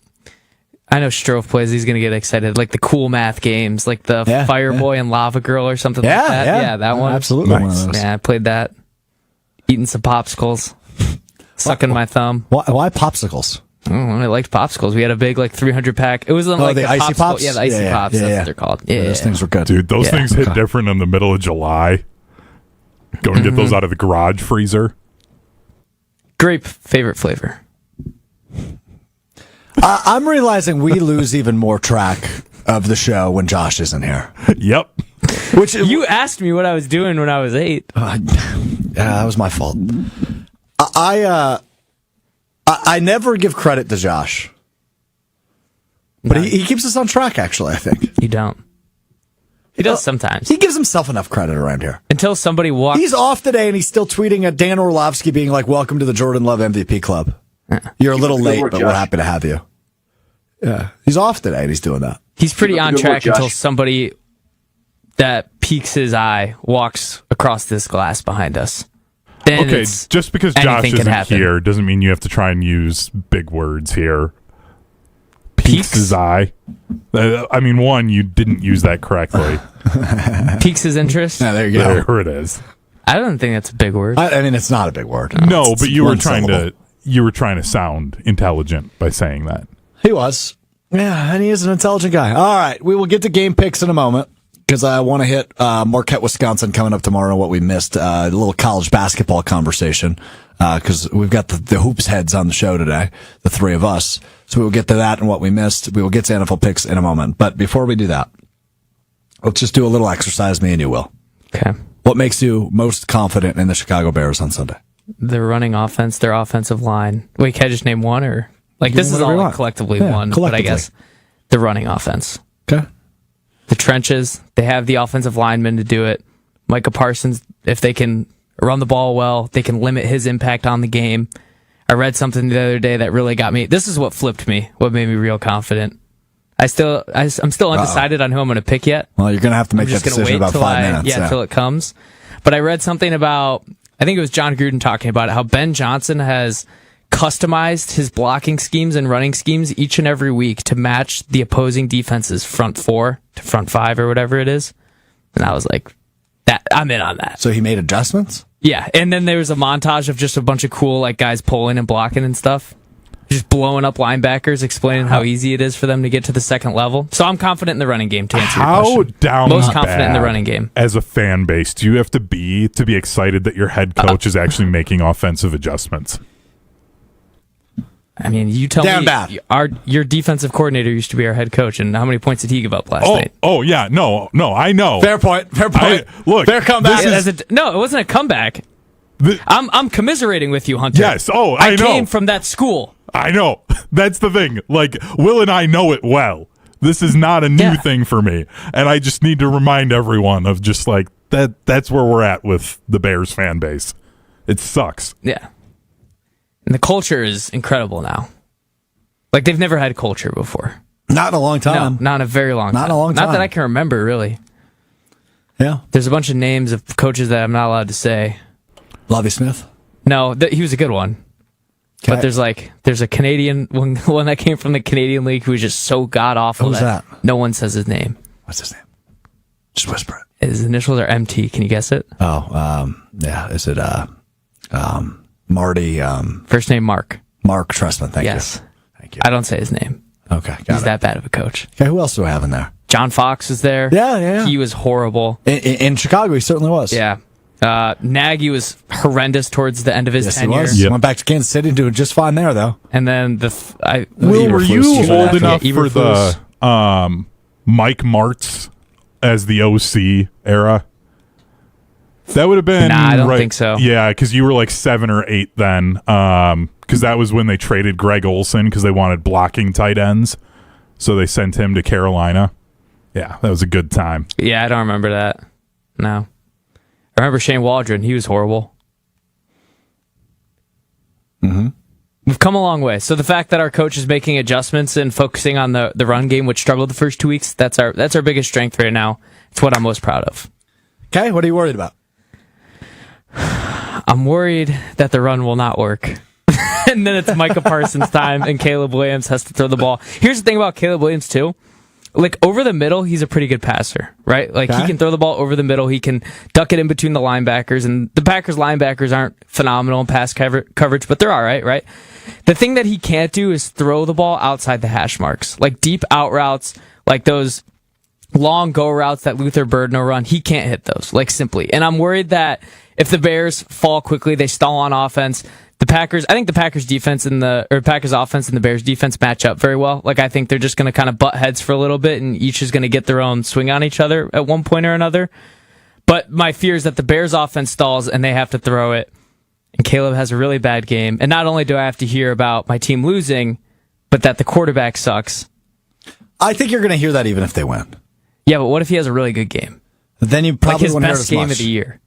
I know Strouf plays, he's going to get excited, like the cool math games, like the Fireboy and Lava Girl or something like that. Yeah, that one. Absolutely. Nice. One of those. Yeah, I played that. Eating some popsicles. Sucking my thumb. Why popsicles? I liked popsicles. We had a big, like, 300-pack. It wasn't like the icy popsicle- pops? Yeah, the icy pops. That's what they're called. Yeah, Those things were good. Dude, those Yeah. things hit different in the middle of July. Go and get those out of the garage freezer. Grape, favorite flavor. I'm realizing we lose even more track of the show when Josh isn't here. Yep. Which You asked me what I was doing when I was 8. yeah, that was my fault. I never give credit to Josh, but he keeps us on track. Actually, I think You don't. He does sometimes. he gives himself enough credit around here. Until somebody walks. He's off today, and he's still tweeting at Dan Orlovsky, being like, "Welcome to the Jordan Love MVP Club. You're a little late, work, but Josh. we're happy to have you." Yeah, he's off today, and he's doing that. He's pretty on Good work, track until Josh. somebody that peeks his eye walks across this glass behind us. Then Okay, it's- just because Josh anything can isn't happen. here doesn't mean you have to try and use big words here. Peeks? His eye. I mean, one, you didn't use that correctly. Piques his interest. Yeah, there you go. There it is. I don't think that's a big word. I mean, it's not a big word. No, It's but you were one trying syllable. to sound intelligent by saying that. He was. Yeah, and he is an intelligent guy. All right, we will get to game picks in a moment, because I want to hit Marquette, Wisconsin coming up tomorrow, what we missed, a little college basketball conversation, because we've got the hoops heads on the show today, the three of us. So we will get to that and what we missed. We will get to NFL picks in a moment. But before we do that, let's just do a little exercise, me and you, Will. Okay. What makes you most confident in the Chicago Bears on Sunday? Their running offense, their offensive line. Wait, can I just name one? Or this is all collectively one, but I guess the running offense. Okay. The trenches, they have the offensive linemen to do it. Micah Parsons, if they can run the ball well, they can limit his impact on the game. I read something the other day that really got me. This is what flipped me, what made me real confident. I'm still undecided on who I'm going to pick yet. Well, you're going to have to make that decision about 5 minutes. Yeah, till it comes. But I read something about, I think it was John Gruden talking about it, how Ben Johnson has customized his blocking schemes and running schemes each and every week to match the opposing defense's front 4 to front 5 or whatever it is. And I was like, I'm in on that. So he made adjustments? Yeah, and then there was a montage of just a bunch of cool guys pulling and blocking and stuff. Just blowing up linebackers, explaining how easy it is for them to get to the second level. So I'm confident in the running game, to answer your question. Most confident in the running game. As a fan base, do you have to be excited that your head coach is actually making offensive adjustments? I mean, you tell me. Your defensive coordinator used to be our head coach, and how many points did he give up last night? Oh, yeah. No, I know. Fair point. Look, fair comeback. No, it wasn't a comeback. I'm commiserating with you, Hunter. Yes. Oh, I know. I came from that school. I know. That's the thing. Will and I know it well. This is not a new thing for me. And I just need to remind everyone of just that's where we're at with the Bears fan base. It sucks. Yeah. And the culture is incredible now. They've never had culture before. Not in a long time. No, not in a very long time. Not in a long time. Not that I can remember, really. Yeah. There's a bunch of names of coaches that I'm not allowed to say. Lovie Smith? No, he was a good one. Okay. But there's a Canadian one that came from the Canadian League who was just so god awful that no one says his name. What's his name? Just whisper it. His initials are MT. Can you guess it? Oh, yeah. Is it Marty? First name Mark. Mark Trestman. Thank you. Thank you. I don't say his name. Okay, he's that bad of a coach. Okay, who else do I have in there? John Fox was there. Yeah. He was horrible. In Chicago, he certainly was. Yeah. Nagy was horrendous towards the end of his tenure. He was. Yep. Went back to Kansas City and doing just fine there, though. And then Will, were you old enough for the Mike Martz as the OC era? That would have been. Nah, I don't think so. Yeah, because you were 7 or 8 then. Because that was when they traded Greg Olson because they wanted blocking tight ends, so they sent him to Carolina. Yeah, that was a good time. Yeah, I don't remember that. No. I remember Shane Waldron. He was horrible. Mm-hmm. We've come a long way. So the fact that our coach is making adjustments and focusing on the run game, which struggled the first 2 weeks, that's our biggest strength right now. It's what I'm most proud of. Okay, what are you worried about? I'm worried that the run will not work. And then it's Micah Parsons' time, and Caleb Williams has to throw the ball. Here's the thing about Caleb Williams, too. Over the middle, he's a pretty good passer, right? He can throw the ball over the middle. He can duck it in between the linebackers, and the Packers linebackers aren't phenomenal in pass coverage, but they're all right? The thing that he can't do is throw the ball outside the hash marks, deep out routes, those long go routes that Luther Burden will run. He can't hit those, simply. And I'm worried that if the Bears fall quickly, they stall on offense. I think the Packers defense Packers offense and the Bears defense match up very well. I think they're just going to kind of butt heads for a little bit, and each is going to get their own swing on each other at one point or another. But my fear is that the Bears offense stalls and they have to throw it, and Caleb has a really bad game. And not only do I have to hear about my team losing, but that the quarterback sucks. I think you're going to hear that even if they win. Yeah, but what if he has a really good game? Then you probably his won't hear best as game much. of the year.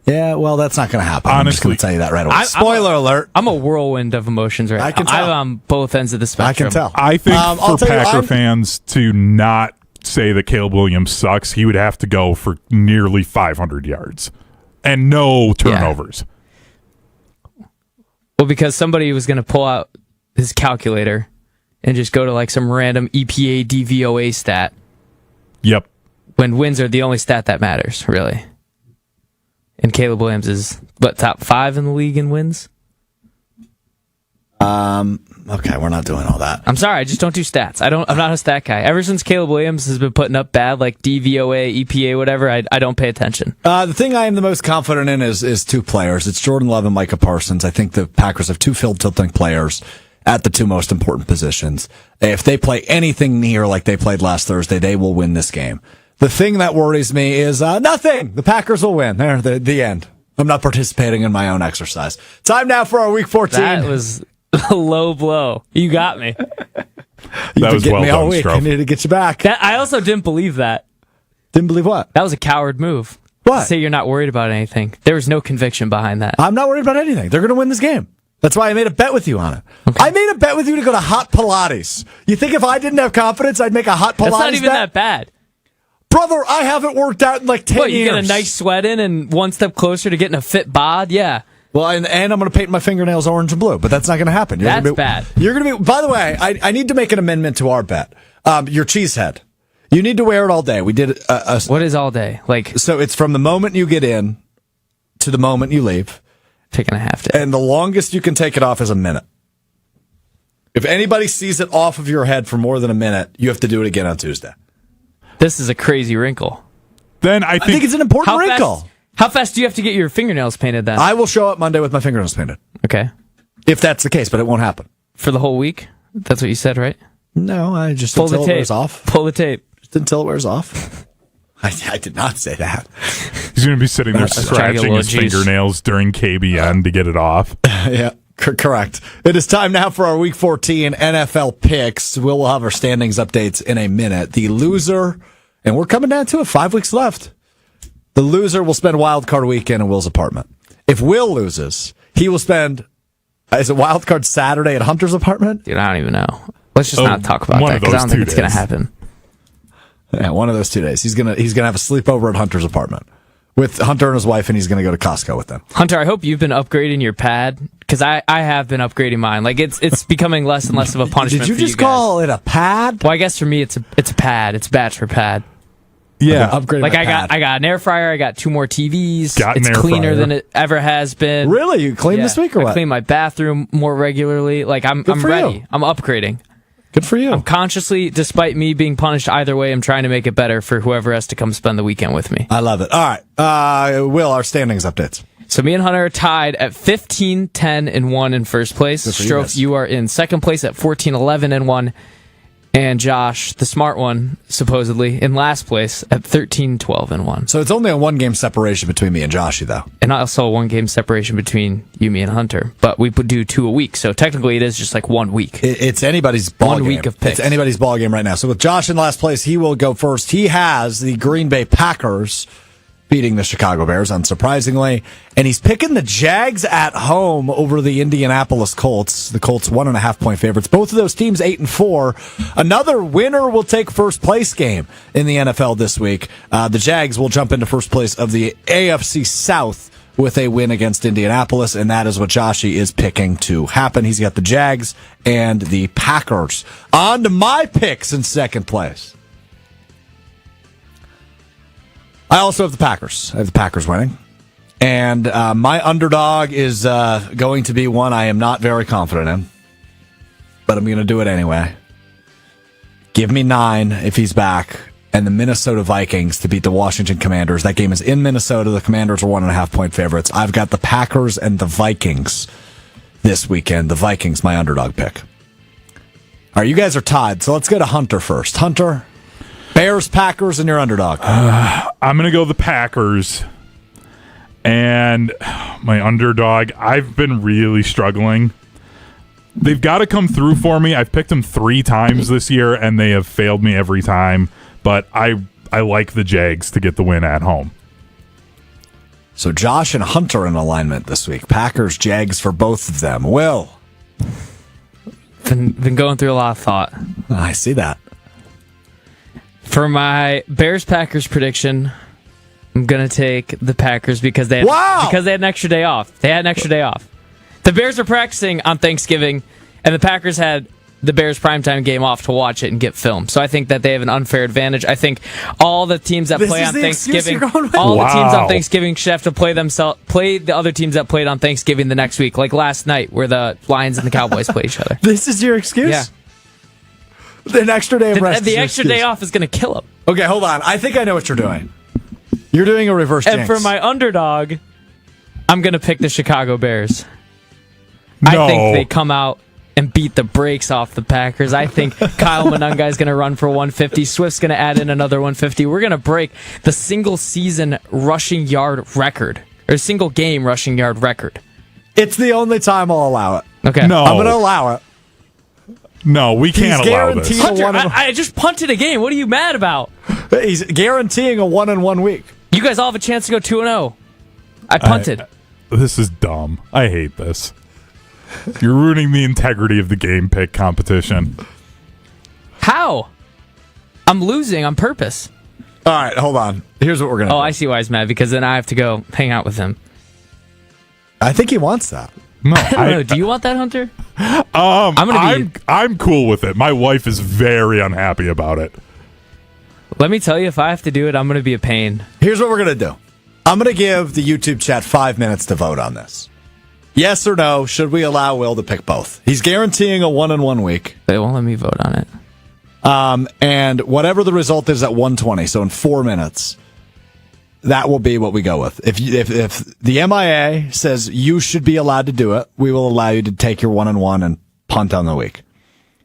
Yeah, well, that's not going to happen. Honestly, I'm just going to tell you that right away. Spoiler alert. I'm a whirlwind of emotions right now. I can tell. I'm on both ends of the spectrum. I can tell. I think for Packer fans to not say that Caleb Williams sucks, he would have to go for nearly 500 yards and no turnovers. Yeah. Well, because somebody was going to pull out his calculator and just go to some random EPA DVOA stat. Yep. When wins are the only stat that matters, really. And Caleb Williams is, top 5 in the league in wins? Okay, we're not doing all that. I'm sorry, I just don't do stats. I'm not a stat guy. Ever since Caleb Williams has been putting up bad, DVOA, EPA, whatever, I don't pay attention. The thing I am the most confident in is 2 players. It's Jordan Love and Micah Parsons. I think the Packers have 2 field-tilting players. at the two most important positions. If they play anything near like they played last Thursday, they will win this game. The thing that worries me is nothing. The Packers will win. There, the end. I'm not participating in my own exercise. Time now for our Week 14. That was a low blow. You got me. That was well me all done, week. Strouf. I need to get you back. I also didn't believe that. Didn't believe what? That was a coward move. What? To say you're not worried about anything. There was no conviction behind that. I'm not worried about anything. They're going to win this game. That's why I made a bet with you on it. Okay. I made a bet with you to go to Hot Pilates. You think if I didn't have confidence, I'd make a Hot Pilates That's not even bet? that bad. Brother, I haven't worked out in like 10 What, years. you get a nice sweat in and one step closer to getting a fit bod? Yeah. Well, and I'm going to paint my fingernails orange and blue, but that's not going to happen. That's bad. You're going to be. By the way, I need to make an amendment to our bet. Your cheese head. You need to wear it all day. We did What is all day? So it's from the moment you get in to the moment you leave. Taking a half day. And the longest you can take it off is a minute. If anybody sees it off of your head for more than a minute, you have to do it again on Tuesday. This is a crazy wrinkle. Then I think it's an important wrinkle. How fast do you have to get your fingernails painted then? I will show up Monday with my fingernails painted. Okay. If that's the case, but it won't happen. For the whole week? That's what you said, right? No, I just Pull the until tape. it wears off. Pull the tape. Just until it wears off. I did not say that. he's going to be sitting there trying to get a scratching little his juice. fingernails during KBN to get it off. Yeah, correct. It is time now for our Week 14 NFL picks. We'll have our standings updates in a minute. The loser, and we're coming down to it, 5 weeks left. The loser will spend wild card weekend in Will's apartment. If Will loses, he will spend, is it wild card Saturday at Hunter's apartment? Dude, I don't even know. Let's just not talk about one that of because I those don't think 2 it's going to days. happen. Yeah, one of those 2 days. He's gonna have a sleepover at Hunter's apartment with Hunter and his wife, and he's gonna go to Costco with them. Hunter, I hope you've been upgrading your pad because I have been upgrading mine. Like it's becoming less and less of a punishment. Did you for just you guys. call it a pad? Well, I guess for me it's a pad. It's a bachelor pad. Yeah. Upgrade Like my I pad. got an air fryer. I got 2 more TVs. Got an It's air cleaner fryer. than it ever has been. Really? You cleaned this week or I what? clean my bathroom more regularly. Like I'm Good for ready. you. I'm upgrading. Good for you. Consciously, despite me being punished either way, I'm trying to make it better for whoever has to come spend the weekend with me. I love it. All right. Will, our standings updates. So me and Hunter are tied at 15, 10, and 1 in first place. Good for you Strouf, guys. you are in second place at 14, 11, and 1. And Josh, the smart one, supposedly, in last place at 13, 12, and 1. So it's only a 1-game separation between me and Joshy, though. And also a 1-game separation between you, me, and Hunter. But we would do 2 a week, so technically it is just like 1 week. It's anybody's ball 1 game. week of picks. It's anybody's ball game right now. So with Josh in last place, he will go first. He has the Green Bay Packers beating the Chicago Bears, unsurprisingly. And he's picking the Jags at home over the Indianapolis Colts. The Colts 1.5-point favorites. Both of those teams 8-4. Another winner will take first place game in the NFL this week. The Jags will jump into first place of the AFC South with a win against Indianapolis, and that is what Joshy is picking to happen. He's got the Jags and the Packers. On to my picks in second place. I also have the Packers. I have the Packers winning. And my underdog is going to be one I am not very confident in. But I'm going to do it anyway. Give me 9 if he's back. And the Minnesota Vikings to beat the Washington Commanders. That game is in Minnesota. The Commanders are 1.5-point favorites. I've got the Packers and the Vikings this weekend. The Vikings, my underdog pick. All right, you guys are tied. So let's go to Hunter first. Hunter, Bears, Packers, and your underdog. I'm going to go the Packers. And my underdog, I've been really struggling. They've got to come through for me. I've picked them 3 times this year, and they have failed me every time. But I like the Jags to get the win at home. So Josh and Hunter in alignment this week. Packers, Jags for both of them. Will. Been going through a lot of thought. I see that. For my Bears-Packers prediction, I'm going to take the Packers because they had an extra day off. They had an extra day off. The Bears are practicing on Thanksgiving, and the Packers had the Bears primetime game off to watch it and get film. So I think that they have an unfair advantage. I think all the teams that play on Thanksgiving, the teams on Thanksgiving should have to play the other teams that played on Thanksgiving the next week, like last night where the Lions and the Cowboys play each other. This is your excuse? Yeah. An extra day of rest. The extra day off is going to kill them. Okay, hold on. I think I know what you're doing. You're doing a reverse jinx. And for my underdog, I'm going to pick the Chicago Bears. No. I think they come out and beat the brakes off the Packers. I think Kyle Monunga is going to run for 150. Swift's going to add in another 150. We're going to break the single season rushing yard record, or single game rushing yard record. It's the only time I'll allow it. Okay. No. I'm going to allow it. No, we can't allow this. Hunter, I just punted a game. What are you mad about? He's guaranteeing a 1-in-1 week. You guys all have a chance to go 2-0. I punted. This is dumb. I hate this. You're ruining the integrity of the game pick competition. How? I'm losing on purpose. All right, hold on. Here's what we're going to do. I see why he's mad, because then I have to go hang out with him. I think he wants that. No, I don't know. Do you want that, Hunter? I'm cool with it. My wife is very unhappy about it. Let me tell you, if I have to do it, I'm going to be a pain. Here's what we're going to do. I'm going to give the YouTube chat 5 minutes to vote on this. Yes or no, should we allow Will to pick both? He's guaranteeing a 1-in-1 week. They won't let me vote on it. And whatever the result is at 120, so in 4 minutes, that will be what we go with. If the MIA says you should be allowed to do it, we will allow you to take your 1-in-1 and punt on the week.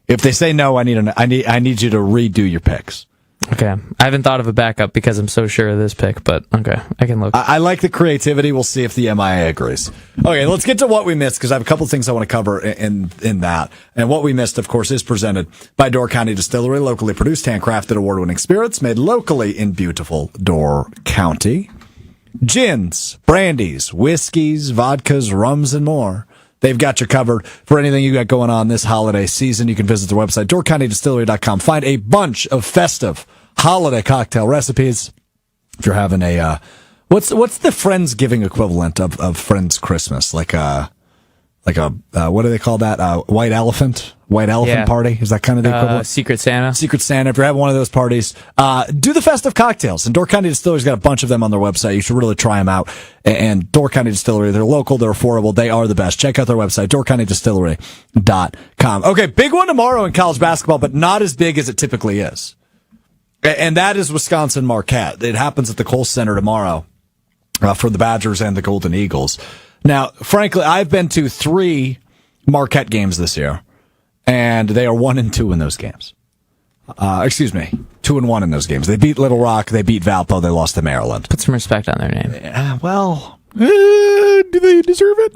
If they say no, I need you to redo your picks. Okay. I haven't thought of a backup because I'm so sure of this pick, but okay, I can look. I like the creativity. We'll see if the MIA agrees. Okay, let's get to what we missed, because I have a couple of things I want to cover in that. And what we missed, of course, is presented by Door County Distillery, locally produced, handcrafted, award-winning spirits made locally in beautiful Door County. Gins, brandies, whiskeys, vodkas, rums, and more. They've got you covered for anything you got going on this holiday season. You can visit their website, doorcountydistillery.com. Find a bunch of festive holiday cocktail recipes. If you're having a, what's the Friendsgiving equivalent of Friends Christmas? Like a, what do they call that? White elephant party? Is that kind of the equivalent? Secret Santa. Secret Santa. If you're having one of those parties, do the festive cocktails. And Door County Distillery's got a bunch of them on their website. You should really try them out. And Door County Distillery, they're local, they're affordable, they are the best. Check out their website, doorcountydistillery.com. Okay, big one tomorrow in college basketball, but not as big as it typically is. And that is Wisconsin Marquette. It happens at the Kohl Center tomorrow for the Badgers and the Golden Eagles. Now, frankly, I've been to 3 Marquette games this year, and they are 1-2 in those games. 2-1 in those games. They beat Little Rock, they beat Valpo, they lost to Maryland. Put some respect on their name. Do they deserve it?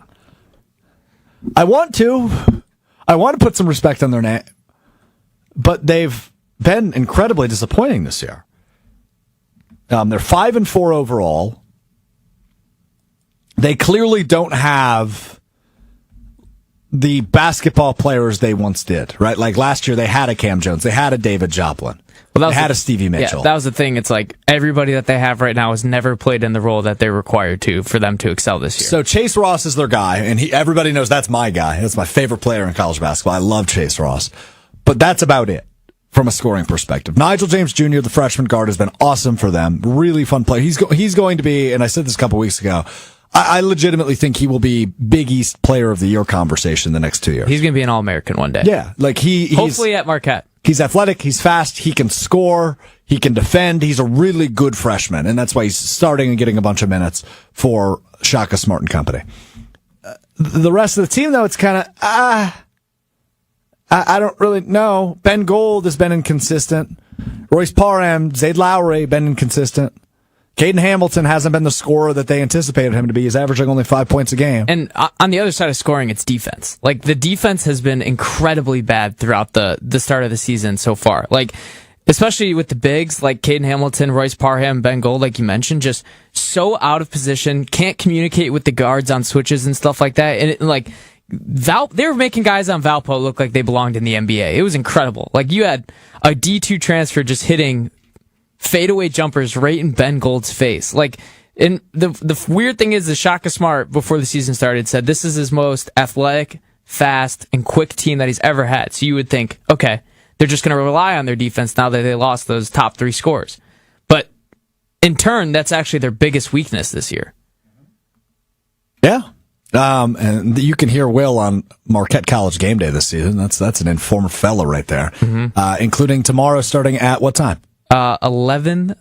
I want to put some respect on their name, but they've been incredibly disappointing this year. They're 5-4 overall. They clearly don't have the basketball players they once did, right? Like last year, they had a Cam Jones, they had a David Joplin, they had a Stevie Mitchell. Yeah, that was the thing. It's like everybody that they have right now has never played in the role that they're required to for them to excel this year. So Chase Ross is their guy, and everybody knows that's my guy. That's my favorite player in college basketball. I love Chase Ross, but that's about it from a scoring perspective. Nigel James Jr., the freshman guard, has been awesome for them. Really fun player. He's going to be, and I said this a couple weeks ago, I legitimately think he will be Big East Player of the Year conversation the next 2 years. He's going to be an All-American one day. Yeah, like he's hopefully at Marquette. He's athletic, he's fast, he can score, he can defend. He's a really good freshman, and that's why he's starting and getting a bunch of minutes for Shaka Smart and company. The rest of the team, though, it's kind of I don't really know. Ben Gold has been inconsistent. Royce Parham, Zayd Lowry, been inconsistent. Caden Hamilton hasn't been the scorer that they anticipated him to be. He's averaging only 5 points a game. And on the other side of scoring, it's defense. Like, the defense has been incredibly bad throughout the start of the season so far. Like, especially with the bigs, like Caden Hamilton, Royce Parham, Ben Gold, like you mentioned, just so out of position, can't communicate with the guards on switches and stuff like that. And they were making guys on Valpo look like they belonged in the NBA. It was incredible. Like, you had a D2 transfer just hitting fadeaway jumpers right in Ben Gold's face. Like, and the weird thing is, the Shaka Smart, before the season started, said this is his most athletic, fast, and quick team that he's ever had. So you would think, okay, they're just going to rely on their defense now that they lost those top 3 scores. But in turn, that's actually their biggest weakness this year. Yeah. And you can hear Will on Marquette College Game Day this season. That's an informed fella right there. Mm-hmm. Including tomorrow starting at what time? 11:30.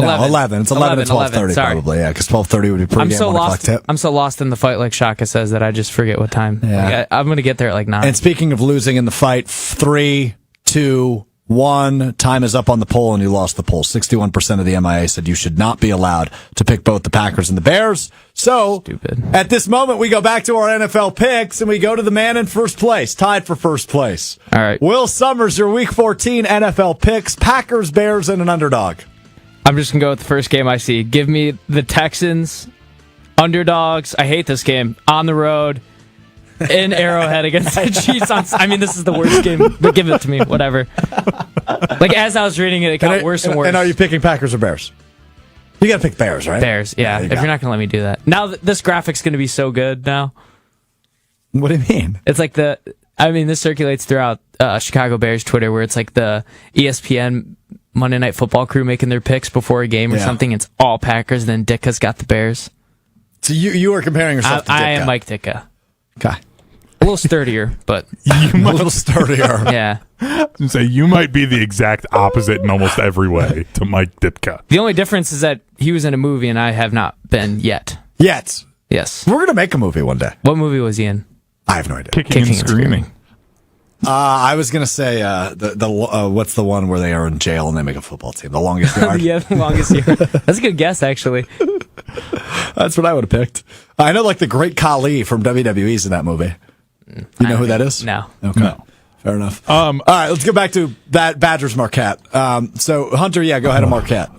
No, 11. It's 11 to 12:30 sorry. probably. Yeah, because 12:30 would be pretty. I'm so lost. I'm so lost in the fight, like Shaka says, that I just forget what time. Yeah. Like, I'm going to get there at like 9. And speaking of losing in the fight, 3, 2, 1. Time is up on the poll, and you lost the poll. 61% of the MIA said you should not be allowed to pick both the Packers and the Bears. So, Stupid. At this moment, we go back to our NFL picks, and we go to the man in first place, tied for first place. All right. Will Sommers, your Week 14 NFL picks, Packers, Bears, and an underdog. I'm just going to go with the first game I see. Give me the Texans, underdogs. I hate this game. On the road, in Arrowhead against the Chiefs. This is the worst game, but give it to me. Whatever. Like, as I was reading it, it got worse and worse. And are you picking Packers or Bears? You got to pick Bears, right? Bears, yeah. If you're not going to let me do that. Now, this graphic's going to be so good now. What do you mean? It's like this circulates throughout Chicago Bears Twitter, where it's like the ESPN Monday Night Football crew making their picks before a game or something. It's all Packers, then Ditka's got the Bears. So you are comparing yourself to Ditka. I am Mike Ditka. Okay. A little sturdier, but a little sturdier. Yeah. Say you might be the exact opposite in almost every way to Mike Ditka. The only difference is that he was in a movie and I have not been yet. Yet. Yes. We're going to make a movie one day. What movie was he in? I have no idea. Kicking and screaming. I was going to say what's the one where they are in jail and they make a football team? The Longest Yard. Yeah, The Longest Yard. That's a good guess, actually. That's what I would have picked. I know, like, the Great Khali from WWE's in that movie. You know who that is? No. Okay. No. Fair enough. All right, let's go back to that Badgers Marquette. So Hunter, go ahead and Marquette.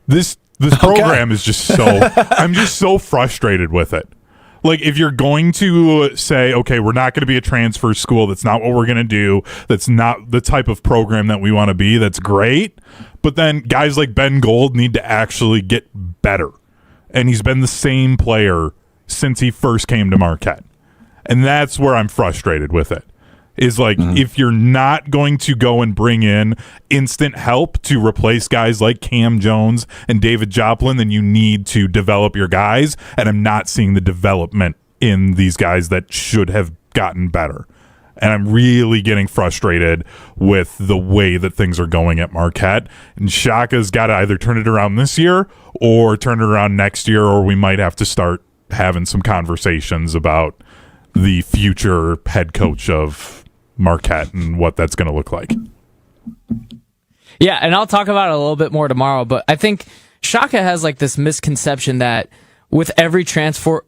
This program is just so I'm just so frustrated with it. Like, if you're going to say, okay, we're not going to be a transfer school, that's not what we're going to do, that's not the type of program that we want to be, that's great. But then guys like Ben Gold need to actually get better. And he's been the same player since he first came to Marquette. And that's where I'm frustrated with it. Is like, if you're not going to go and bring in instant help to replace guys like Cam Jones and David Joplin, then you need to develop your guys. And I'm not seeing the development in these guys that should have gotten better. And I'm really getting frustrated with the way that things are going at Marquette. And Shaka's got to either turn it around this year or turn it around next year, or we might have to start having some conversations about the future head coach of Marquette and what that's going to look like. Yeah, and I'll talk about it a little bit more tomorrow, but I think Shaka has like this misconception that with every transfer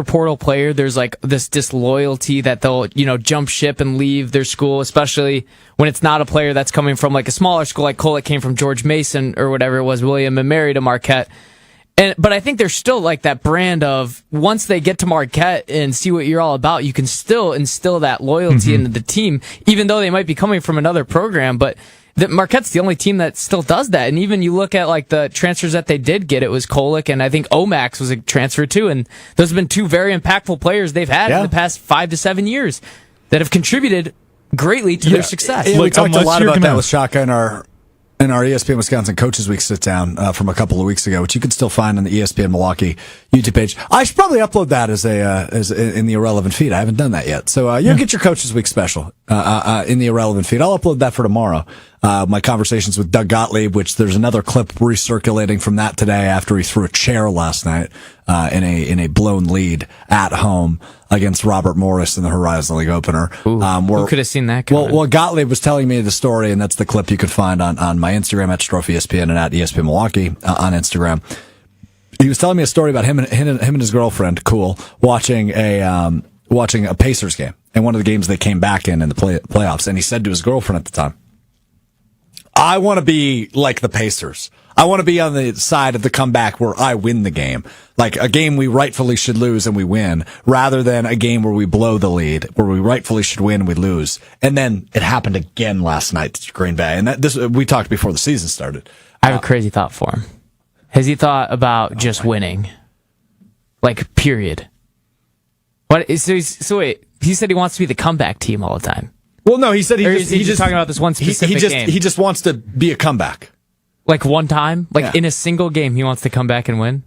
portal player, there's like this disloyalty that they'll, jump ship and leave their school, especially when it's not a player that's coming from like a smaller school, like Cole that came from George Mason or whatever it was, William and Mary to Marquette. But I think there's still like that brand of once they get to Marquette and see what you're all about, you can still instill that loyalty into the team, even though they might be coming from another program. But Marquette's the only team that still does that. And even you look at like the transfers that they did get, it was Kolick and I think Omax was a transfer too. And those have been two very impactful players they've had in the past 5 to 7 years that have contributed greatly to their success. Yeah, we talked a lot about that with Shaka in our ESPN Wisconsin Coaches Week sit down from a couple of weeks ago, which you can still find on the ESPN Milwaukee YouTube page. I should probably upload that as in the Irrelevant feed. I haven't done that yet, so you'll get your Coaches Week special in the Irrelevant feed. I'll upload that for tomorrow. My conversations with Doug Gottlieb, which there's another clip recirculating from that today after he threw a chair last night in a blown lead at home against Robert Morris in the Horizon League opener. Who could have seen that coming? Well, Gottlieb was telling me the story, and that's the clip you could find on my Instagram at Strouf ESPN and at ESPN Milwaukee on Instagram. He was telling me a story about him and his girlfriend, watching a Pacers game, and one of the games they came back in the playoffs, and he said to his girlfriend at the time, I want to be like the Pacers. I want to be on the side of the comeback where I win the game. Like a game we rightfully should lose and we win, rather than a game where we blow the lead, where we rightfully should win and we lose. And then it happened again last night to Green Bay. And we talked before the season started. I have a crazy thought for him. Has he thought about just winning? Like, period. What? So wait, he said he wants to be the comeback team all the time. Well, no, he said he's just talking about this one specific game. He just wants to be a comeback. Like one time? Like in a single game he wants to come back and win?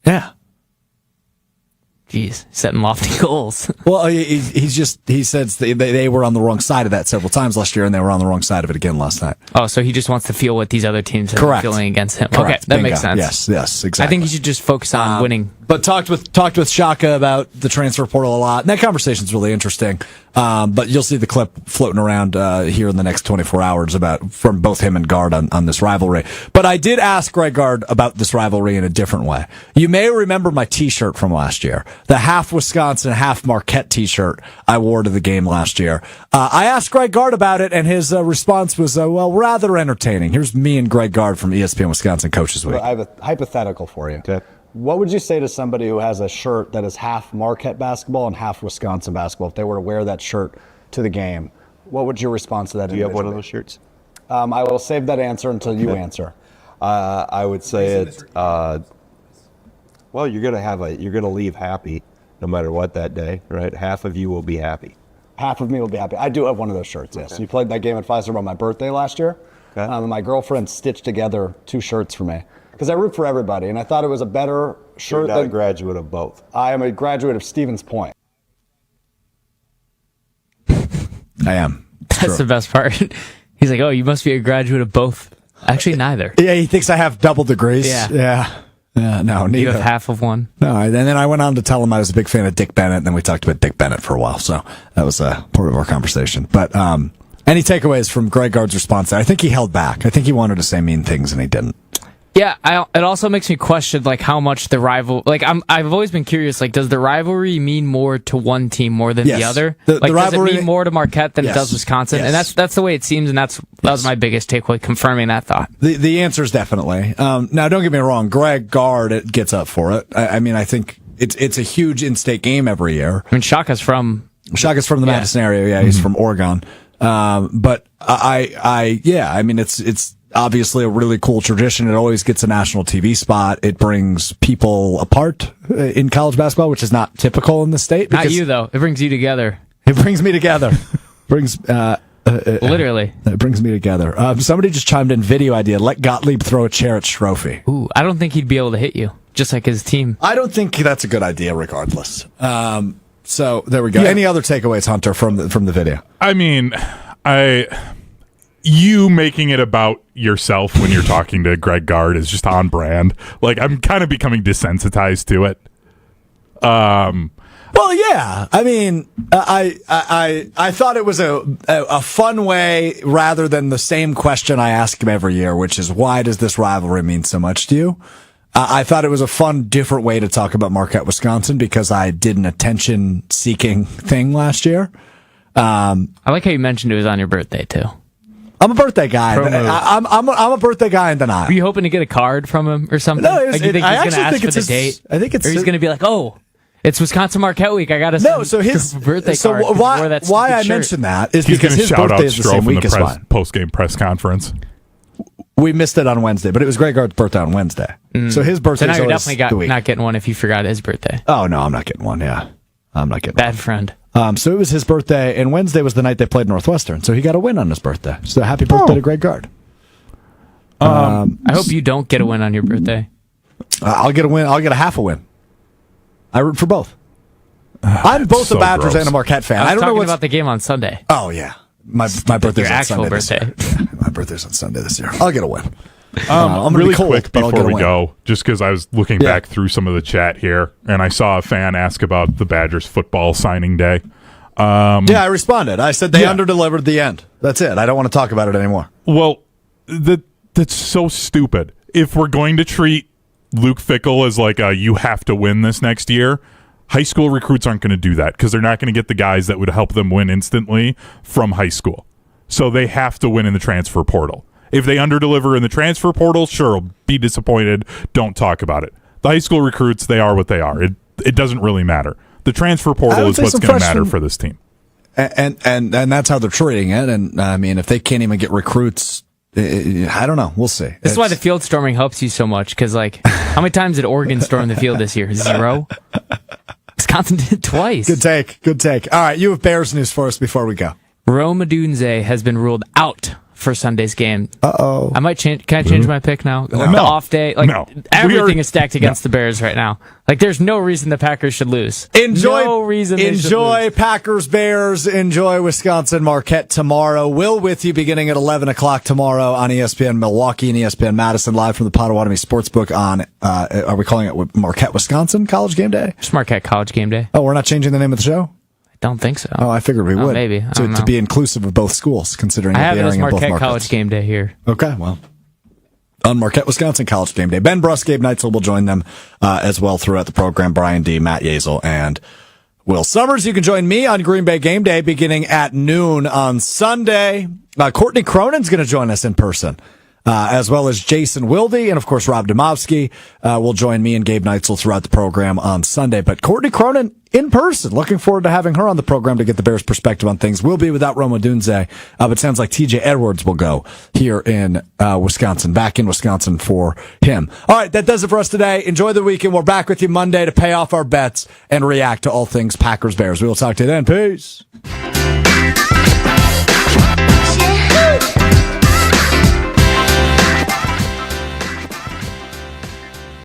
Yeah. Jeez, setting lofty goals. Well, he says they were on the wrong side of that several times last year, and they were on the wrong side of it again last night. Oh, so he just wants to feel what these other teams are Correct. feeling against him. Correct. Okay, that Bingo. makes sense. Yes, exactly. I think he should just focus on winning. But talked with Shaka about the transfer portal a lot, and that conversation's really interesting. But you'll see the clip floating around here in the next 24 hours from both him and Gard on this rivalry. But I did ask Greg Gard about this rivalry in a different way. You may remember my T-shirt from last year, the half Wisconsin, half Marquette T-shirt I wore to the game last year. I asked Greg Gard about it, and his response was, rather entertaining. Here's me and Greg Gard from ESPN Wisconsin Coaches Week. I have a hypothetical for you. Okay. What would you say to somebody who has a shirt that is half Marquette basketball and half Wisconsin basketball? If they were to wear that shirt to the game, what would your response to that? Do you have one of those shirts? I will save that answer until you answer. I would say it's. Well, you're gonna leave happy, no matter what that day, right? Half of you will be happy. Half of me will be happy. I do have one of those shirts. Yes. Okay. You played that game at Pfizer on my birthday last year. Okay. And my girlfriend stitched together 2 shirts for me because I root for everybody, and I thought it was a better shirt. You're not a graduate of both. I am a graduate of Stevens Point. I am. That's the best part. He's like, oh, you must be a graduate of both. Actually, neither. Yeah, he thinks I have double degrees. Yeah. No, neither. You have half of one. No, and then I went on to tell him I was a big fan of Dick Bennett, and then we talked about Dick Bennett for a while, so that was part of our conversation. But any takeaways from Greg Gard's response? I think he held back. I think he wanted to say mean things, and he didn't. Yeah, it also makes me question how much the rival. I've always been curious. Does the rivalry mean more to one team more than the other? The rivalry, does it mean more to Marquette than it does Wisconsin? Yes. And that's the way it seems, and that was my biggest takeaway, confirming that thought. The answer is definitely. Now, don't get me wrong. Greg Gard gets up for it. I mean, I think it's a huge in-state game every year. I mean, Shaka's from the Madison area. Yeah, he's from Oregon. But I mean, it's obviously a really cool tradition. It always gets a national TV spot. It brings people apart in college basketball, which is not typical in the state. Not you, though. It brings you together. It brings me together. Literally. It brings me together. Somebody just chimed in video idea. Let Gottlieb throw a chair at Strouf. Ooh, I don't think he'd be able to hit you, just like his team. I don't think that's a good idea regardless. So there we go. Yeah. Any other takeaways, Hunter, from the video? I mean, you making it about yourself when you're talking to Greg Gard is just on brand. I'm kind of becoming desensitized to it. Well, yeah. I mean, I thought it was a fun way rather than the same question I ask him every year, which is, why does this rivalry mean so much to you? I thought it was a fun, different way to talk about Marquette, Wisconsin, because I did an attention-seeking thing last year. I like how you mentioned it was on your birthday, too. I'm a birthday guy. I'm a birthday guy in denial. Were you hoping to get a card from him or something? No, you think he's going to ask for the date? I think it's. Or he's going to be like, oh, it's Wisconsin Marquette Week. I got to send his birthday card. So why I mentioned that is because his birthday is the same week as mine. Post-game press conference. We missed it on Wednesday, but it was Greg Gard's birthday on Wednesday. So his birthday is always the week. So now you're definitely not getting one if you forgot his birthday. Oh, no, I'm not getting one, yeah. I'm not getting Bad friend. So it was his birthday, and Wednesday was the night they played Northwestern, so he got a win on his birthday. So happy birthday to Greg Gard. I hope you don't get a win on your birthday. I'll get a win. I'll get a half a win. I root for both. I'm both a Badgers and a Marquette fan. I don't know about the game on Sunday. Oh, yeah. My birthday's your on actual Sunday birthday. Yeah, my birthday's on Sunday this year. I'll get a win. I'm really be cold, quick before we go, just because I was looking back through some of the chat here, and I saw a fan ask about the Badgers football signing day. I responded. I said they underdelivered the end. That's it. I don't want to talk about it anymore. Well, that's so stupid. If we're going to treat Luke Fickell as you have to win this next year, high school recruits aren't going to do that because they're not going to get the guys that would help them win instantly from high school. So they have to win in the transfer portal. If they underdeliver in the transfer portal, sure, be disappointed. Don't talk about it. The high school recruits, they are what they are. It doesn't really matter. The transfer portal is what's going to matter for this team. And that's how they're treating it. And I mean, if they can't even get recruits, I don't know. We'll see. This is why the field storming helps you so much. Because how many times did Oregon storm the field this year? 0. Wisconsin did it twice. Good take. All right, you have Bears news for us before we go. Rome Odunze has been ruled out for Sunday's game. Uh-oh. I might change. Can I change my pick now? Like No. the off day, like No. everything is stacked against the Bears right now. Like there's no reason the Packers should lose. Enjoy Lose. Packers Bears. Enjoy Wisconsin Marquette tomorrow. Will with you beginning at 11 o'clock tomorrow on ESPN Milwaukee and ESPN Madison, live from the Potawatomi Sportsbook on, are we calling it Marquette, Wisconsin College Game Day? Just Marquette College Game Day. Oh, we're not changing the name of the show? I don't think so. Oh, I figured we would. Maybe. I don't To know. be inclusive of both schools, considering I have it the as airing of both Marquette markets. College Game Day here. Okay, well. On Marquette, Wisconsin College Game Day. Ben Bruss, Gabe Neitzel will join them as well throughout the program. Brian D., Matt Yazel, and Will Sommers. You can join me on Green Bay Game Day beginning at noon on Sunday. Courtney Cronin's going to join us in person, as well as Jason Wilde, and of course Rob Domofsky will join me and Gabe Neitzel throughout the program on Sunday. But Courtney Cronin in person, looking forward to having her on the program to get the Bears' perspective on things. We'll be without Roma Dunze, but it sounds like TJ Edwards will go here in Wisconsin, back in Wisconsin for him. All right, that does it for us today. Enjoy the weekend. We're back with you Monday to pay off our bets and react to all things Packers Bears. We will talk to you then. Peace.